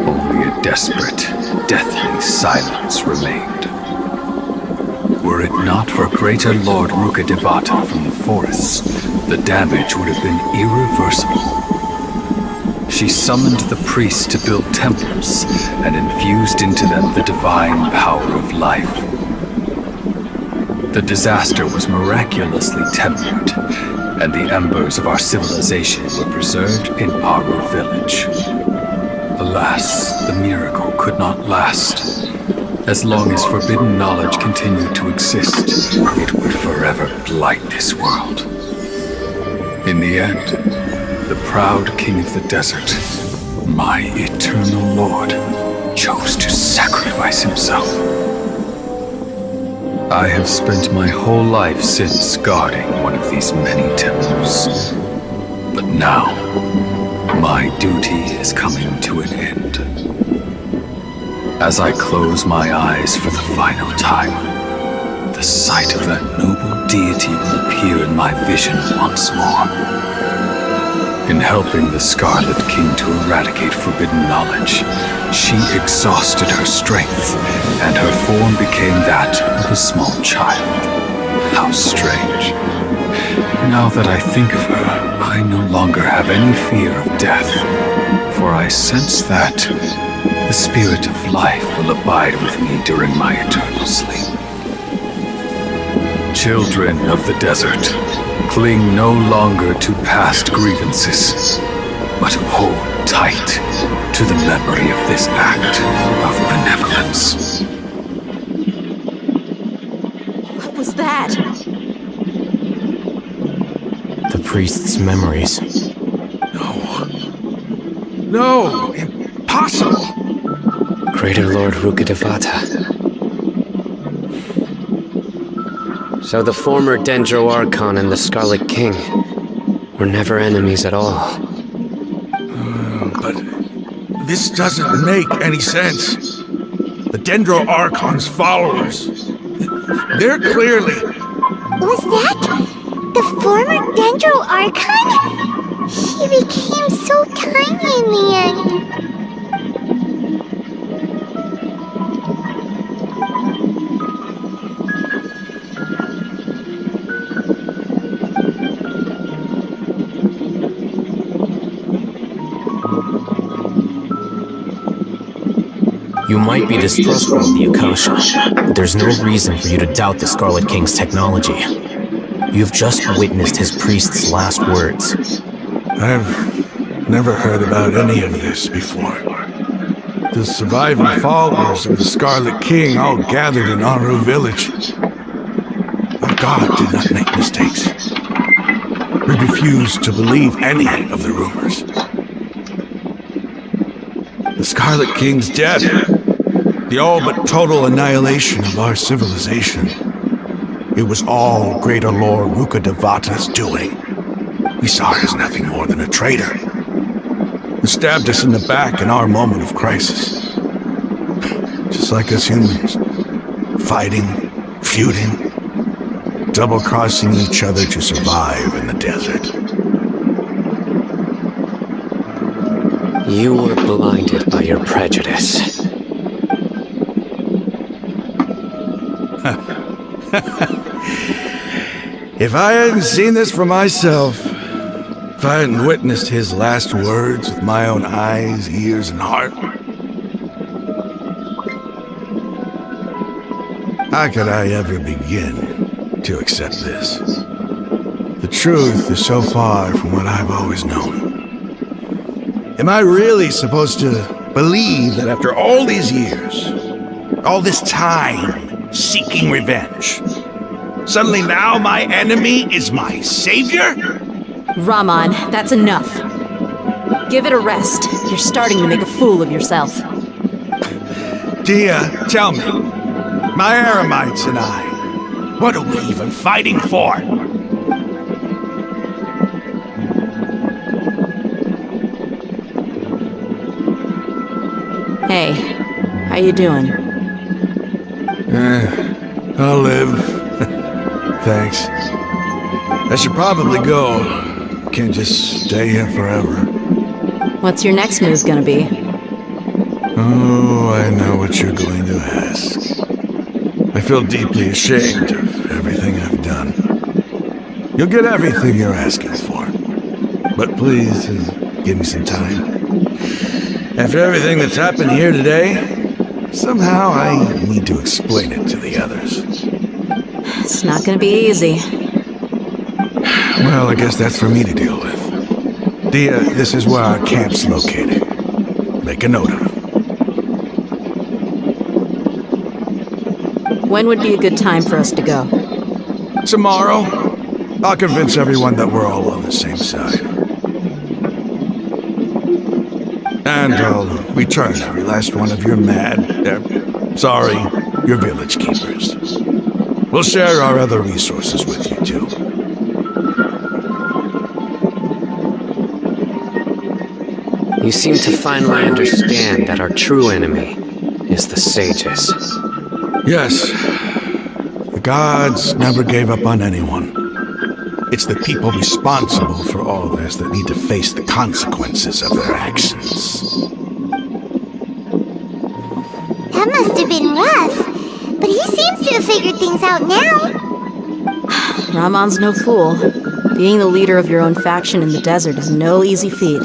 Only a desperate, deathly silence remained. Were it not for greater Lord Rukkhadevata from the forests, the damage would have been irreversible. She summoned the priests to build temples and infused into them the divine power of life. The disaster was miraculously tempered, and the embers of our civilization were preserved in Aru village. Alas, the miracle could not last. As long as forbidden knowledge continued to exist, it would forever blight this world. In the end, the proud king of the desert, my eternal lord, chose to sacrifice himself. I have spent my whole life since guarding one of these many temples. But now, my duty is coming to an end. As I close my eyes for the final time, the sight of that noble deity will appear in my vision once more. In helping the Scarlet King to eradicate forbidden knowledge, she exhausted her strength, and her form became that of a small child. How strange. Now that I think of her, I no longer have any fear of death, for I sense that the spirit of life will abide with me during my eternal sleep. Children of the desert, cling no longer to past grievances, but hold tight to the memory of this act of benevolence. What was that? The priest's memories. No, impossible. Greater Lord Rukkhadevata. So the former Dendro Archon and the Scarlet King were never enemies at all. But this doesn't make any sense. The Dendro Archon's followers, they're clearly... Was that the former Dendro Archon? He became so tiny in the end. You might be distrustful of the Akasha, but there's no reason for you to doubt the Scarlet King's technology. You've just witnessed his priest's last words. I've never heard about any of this before. The surviving followers of the Scarlet King all gathered in Aru village. Our God did not make mistakes. We refused to believe any of the rumors. The Scarlet King's death, the all but total annihilation of our civilization, it was all Greater Lord Rukkhadevata's doing. We saw her as nothing more than a traitor, who stabbed us in the back in our moment of crisis. Just like us humans, fighting, feuding, double-crossing each other to survive in the desert. You were blinded by your prejudice. If I hadn't seen this for myself, if I hadn't witnessed his last words with my own eyes, ears, and heart, how could I ever begin to accept this? The truth is so far from what I've always known. Am I really supposed to believe that after all these years, all this time seeking revenge, suddenly now my enemy is my savior? Raman, that's enough. Give it a rest. You're starting to make a fool of yourself. Dia, tell me, my Aramites and I, what are we even fighting for? Hey, how you doing? I'll live. Thanks. I should probably go. Can't just stay here forever. What's your next move gonna be? Oh, I know what you're going to ask. I feel deeply ashamed of everything I've done. You'll get everything you're asking for. But please, give me some time. After everything that's happened here today, somehow I need to explain it to the others. It's not gonna be easy. Well, I guess that's for me to deal with. Dia, this is where our camp's located. Make a note of it. When would be a good time for us to go? Tomorrow, I'll convince everyone that we're all on the same side. And I'll return every last one of your your village keepers. We'll share our other resources with you, too. You seem to finally understand that our true enemy is the sages. Yes. The gods never gave up on anyone. It's the people responsible for all this that need to face the consequences of their actions. That must have been rough, but he seems to have figured things out now. Ramon's no fool. Being the leader of your own faction in the desert is no easy feat.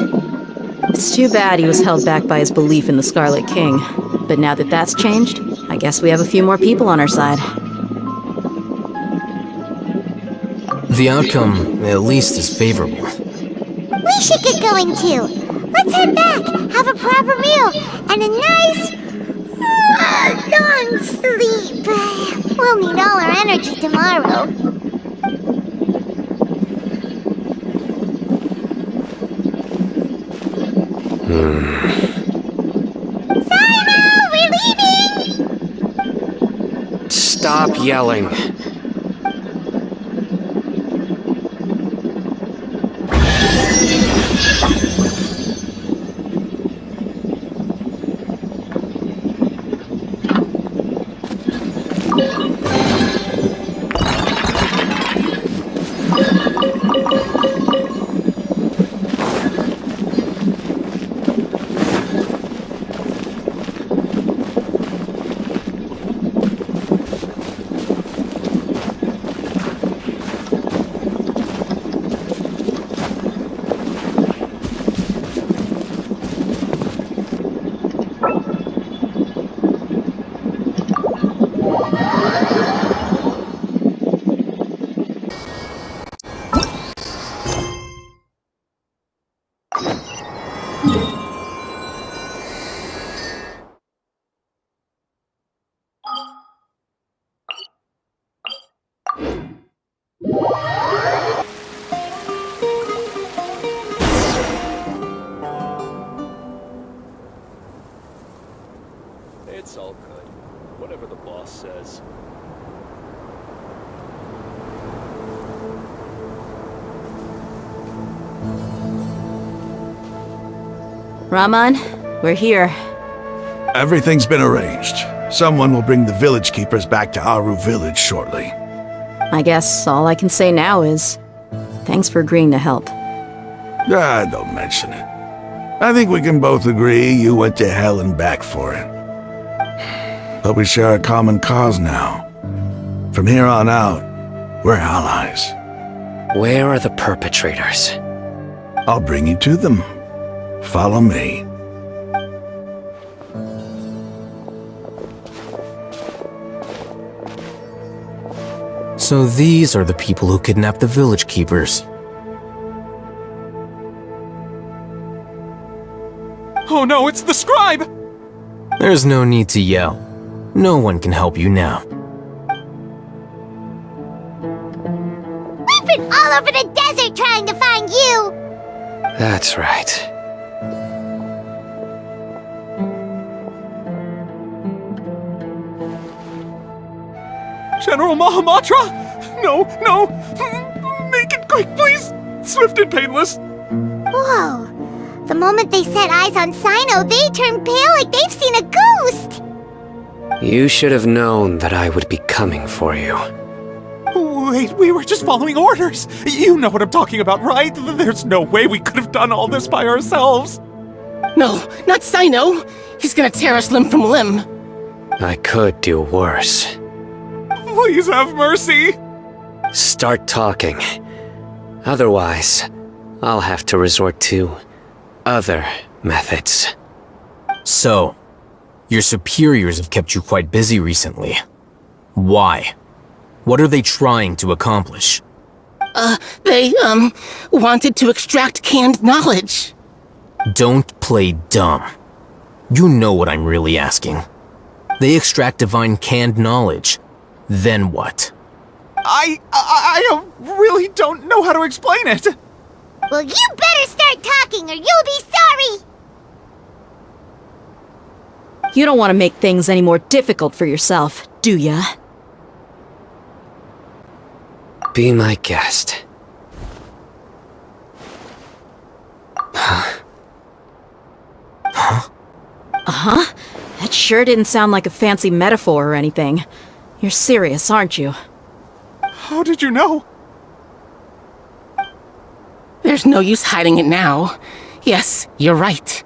It's too bad he was held back by his belief in the Scarlet King. But now that that's changed, I guess we have a few more people on our side. The outcome, at least, is favorable. We should get going too. Let's head back, have a proper meal, and a nice, long sleep. We'll need all our energy tomorrow. Sino, we're leaving! Stop yelling. It's all good. Whatever the boss says. Ramon, we're here. Everything's been arranged. Someone will bring the village keepers back to Aru village shortly. I guess all I can say now is, thanks for agreeing to help. Don't mention it. I think we can both agree you went to hell and back for it. But we share a common cause now. From here on out, we're allies. Where are the perpetrators? I'll bring you to them. Follow me. So these are the people who kidnapped the village keepers. Oh no, it's the scribe! There's no need to yell. No one can help you now. We've been all over the desert trying to find you! That's right. General Mahamatra? No, no! Make it quick, please! Swift and painless! Whoa. The moment they set eyes on Sino, they turned pale like they've seen a ghost! You should have known that I would be coming for you. Wait, we were just following orders! You know what I'm talking about, right? There's no way we could have done all this by ourselves! No, not Sino! He's gonna tear us limb from limb! I could do worse. Please have mercy! Start talking. Otherwise, I'll have to resort to other methods. So, your superiors have kept you quite busy recently. Why? What are they trying to accomplish? They wanted to extract canned knowledge. Don't play dumb. You know what I'm really asking. They extract divine canned knowledge. Then what? I really don't know how to explain it! Well, you better start talking or you'll be sorry! You don't want to make things any more difficult for yourself, do ya? Be my guest. Huh? Uh-huh? That sure didn't sound like a fancy metaphor or anything. You're serious, aren't you? How did you know? There's no use hiding it now. Yes, you're right.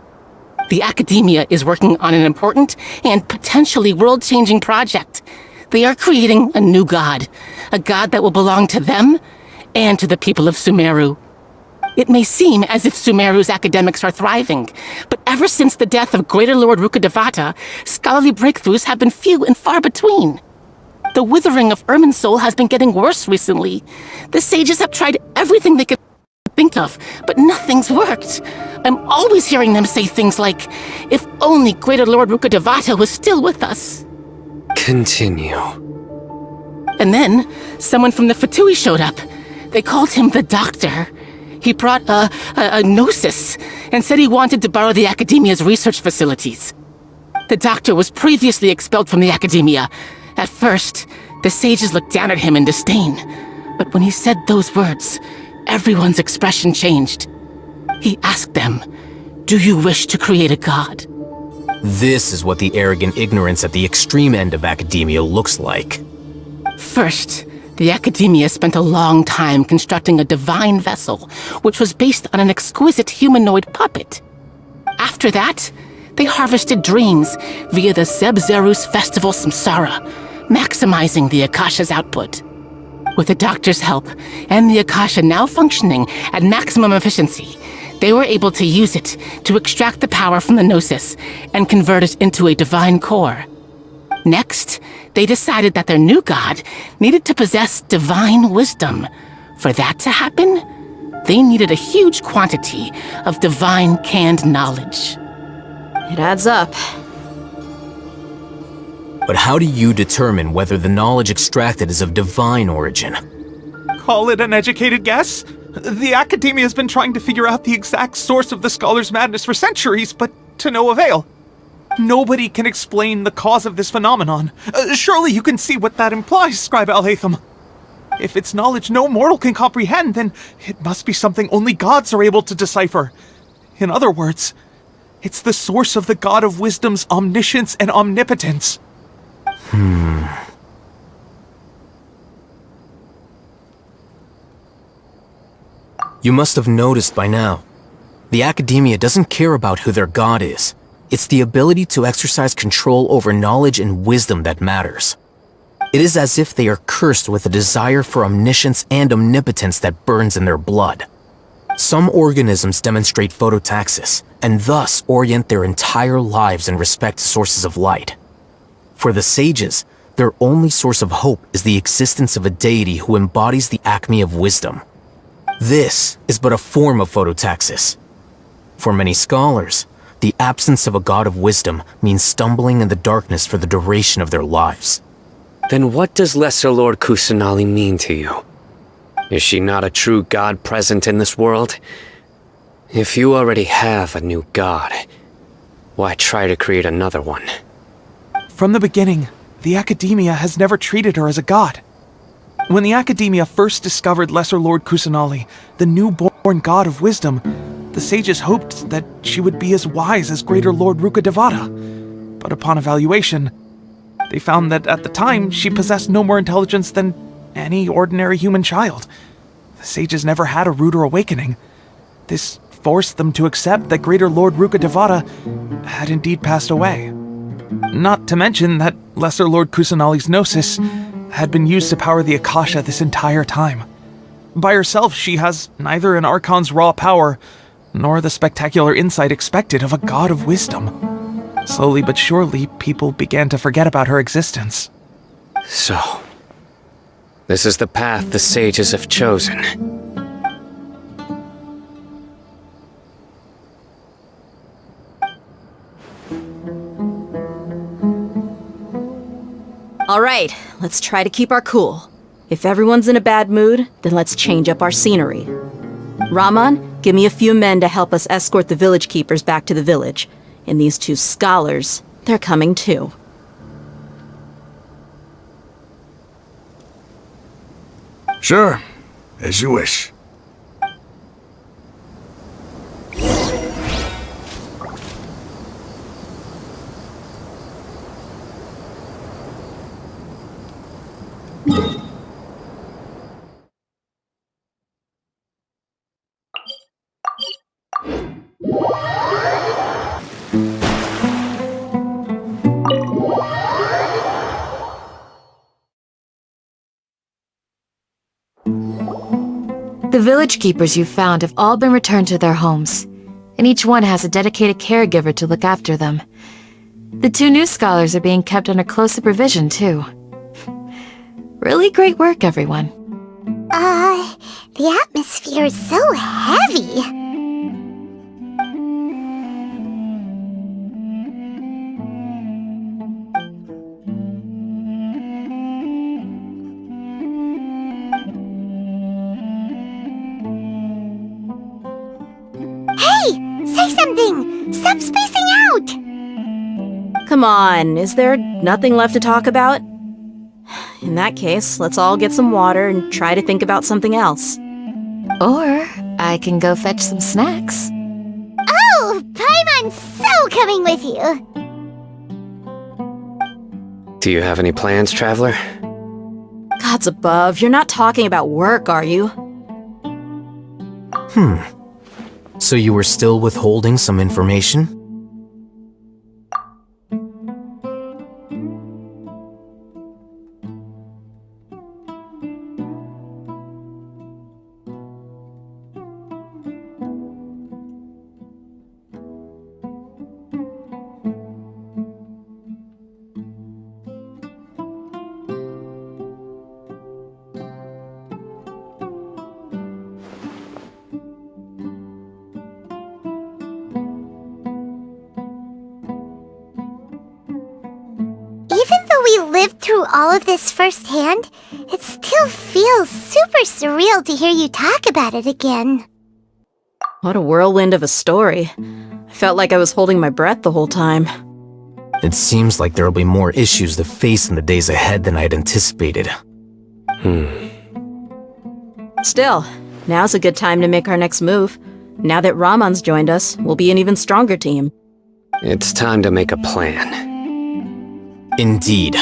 The Academia is working on an important and potentially world-changing project. They are creating a new god. A god that will belong to them and to the people of Sumeru. It may seem as if Sumeru's academics are thriving, but ever since the death of Greater Lord Rukkhadevata, scholarly breakthroughs have been few and far between. The withering of Irminsul has been getting worse recently. The sages have tried everything they could think of, but nothing's worked. I'm always hearing them say things like, if only Greater Lord Rukkhadevata was still with us. Continue. And then, someone from the Fatui showed up. They called him the Doctor. He brought a gnosis and said he wanted to borrow the Academia's research facilities. The Doctor was previously expelled from the Academia. At first, the sages looked down at him in disdain. But when he said those words, everyone's expression changed. He asked them, "Do you wish to create a god?" This is what the arrogant ignorance at the extreme end of academia looks like. First, the Academia spent a long time constructing a divine vessel, which was based on an exquisite humanoid puppet. After that, they harvested dreams via the Zeb-Zerus Festival Samsara, maximizing the Akasha's output. With the Doctor's help, and the Akasha now functioning at maximum efficiency, they were able to use it to extract the power from the Gnosis and convert it into a divine core. Next, they decided that their new god needed to possess divine wisdom. For that to happen, they needed a huge quantity of divine canned knowledge. It adds up. But how do you determine whether the knowledge extracted is of divine origin? Call it an educated guess? The Academia has been trying to figure out the exact source of the scholar's madness for centuries, but to no avail. Nobody can explain the cause of this phenomenon. Surely you can see what that implies, Scribe Alhaitham. If it's knowledge no mortal can comprehend, then it must be something only gods are able to decipher. In other words, it's the source of the God of Wisdom's omniscience and omnipotence. You must have noticed by now. The Academia doesn't care about who their god is. It's the ability to exercise control over knowledge and wisdom that matters. It is as if they are cursed with a desire for omniscience and omnipotence that burns in their blood. Some organisms demonstrate phototaxis, and thus orient their entire lives in respect to sources of light. For the sages, their only source of hope is the existence of a deity who embodies the acme of wisdom. This is but a form of phototaxis. For many scholars, the absence of a god of wisdom means stumbling in the darkness for the duration of their lives. Then what does Lesser Lord Kusanali mean to you? Is she not a true god present in this world? If you already have a new god, why try to create another one? From the beginning, the Academia has never treated her as a god. When the Academia first discovered Lesser Lord Kusanali, the newborn god of wisdom, the sages hoped that she would be as wise as Greater Lord Rukkhadevata. But upon evaluation, they found that at the time she possessed no more intelligence than any ordinary human child. The sages never had a ruder awakening. This forced them to accept that Greater Lord Rukkhadevata had indeed passed away. Not to mention that Lesser Lord Kusanali's gnosis had been used to power the Akasha this entire time. By herself, she has neither an Archon's raw power, nor the spectacular insight expected of a god of wisdom. Slowly but surely, people began to forget about her existence. So, this is the path the sages have chosen. All right, let's try to keep our cool. If everyone's in a bad mood, then let's change up our scenery. Rahman, give me a few men to help us escort the village keepers back to the village. And these two scholars, they're coming too. Sure, as you wish. The village keepers you found have all been returned to their homes, and each one has a dedicated caregiver to look after them. The 2 new scholars are being kept under close supervision, too. Really great work, everyone. The atmosphere is so heavy. Hey! Say something! Stop spacing out! Come on, is there nothing left to talk about? In that case, let's all get some water and try to think about something else. Or I can go fetch some snacks. Oh, Paimon's so coming with you! Do you have any plans, traveler? Gods above, you're not talking about work, are you? So you were still withholding some information? Even though we lived through all of this firsthand, it still feels super surreal to hear you talk about it again. What a whirlwind of a story. I felt like I was holding my breath the whole time. It seems like there'll be more issues to face in the days ahead than I had anticipated. Still, now's a good time to make our next move. Now that Ramon's joined us, we'll be an even stronger team. It's time to make a plan. Indeed.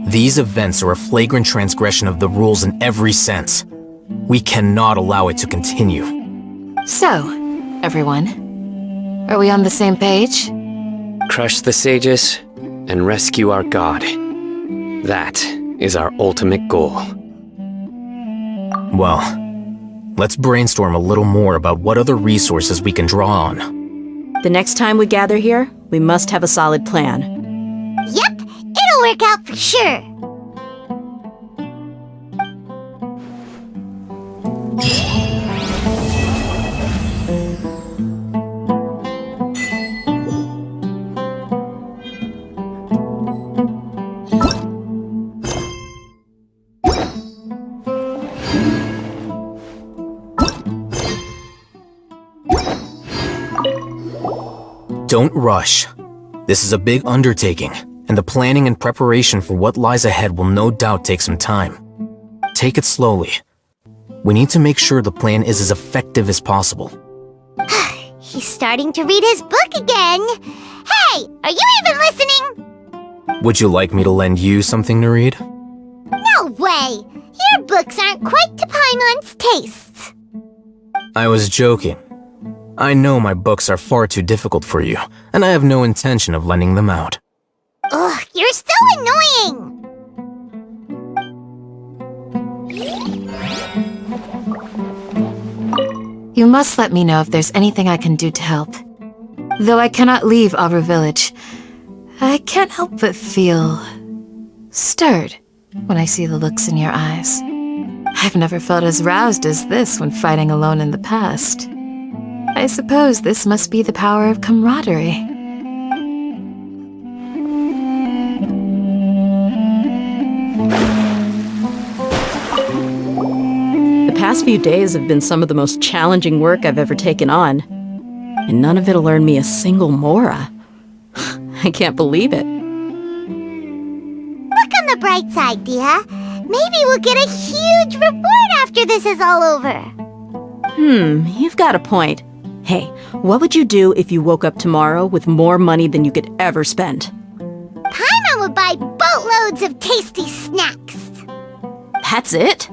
These events are a flagrant transgression of the rules in every sense. We cannot allow it to continue. So, everyone, are we on the same page? Crush the sages and rescue our god. That is our ultimate goal. Well, let's brainstorm a little more about what other resources we can draw on. The next time we gather here, we must have a solid plan. Yep, it'll work out for sure. Don't rush. This is a big undertaking, and the planning and preparation for what lies ahead will no doubt take some time. Take it slowly. We need to make sure the plan is as effective as possible. He's starting to read his book again. Hey, are you even listening? Would you like me to lend you something to read? No way! Your books aren't quite to Paimon's tastes. I was joking. I know my books are far too difficult for you, and I have no intention of lending them out. Ugh, you're so annoying! You must let me know if there's anything I can do to help. Though I cannot leave Aru Village, I can't help but feel stirred when I see the looks in your eyes. I've never felt as roused as this when fighting alone in the past. I suppose this must be the power of camaraderie. The past few days have been some of the most challenging work I've ever taken on. And none of it'll earn me a single mora. I can't believe it. Look on the bright side, Dia. Maybe we'll get a huge reward after this is all over. You've got a point. Hey, what would you do if you woke up tomorrow with more money than you could ever spend? Paimon would buy boatloads of tasty snacks. That's it?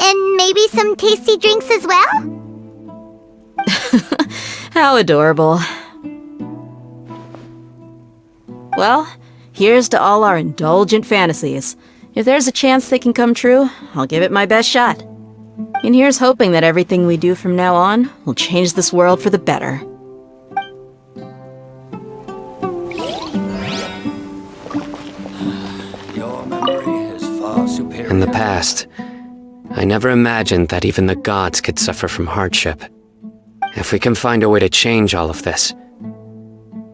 And maybe some tasty drinks as well? How adorable. Well, here's to all our indulgent fantasies. If there's a chance they can come true, I'll give it my best shot. And here's hoping that everything we do from now on will change this world for the better. Your memory is far superior. In the past, I never imagined that even the gods could suffer from hardship. If we can find a way to change all of this,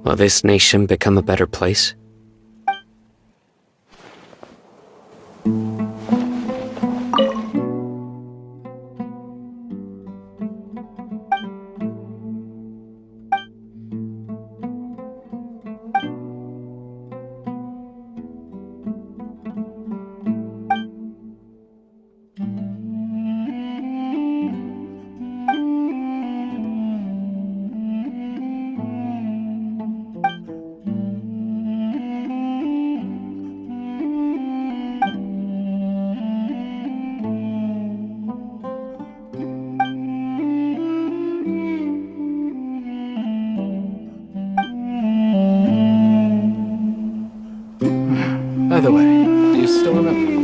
will this nation become a better place? By the way, do you still remember?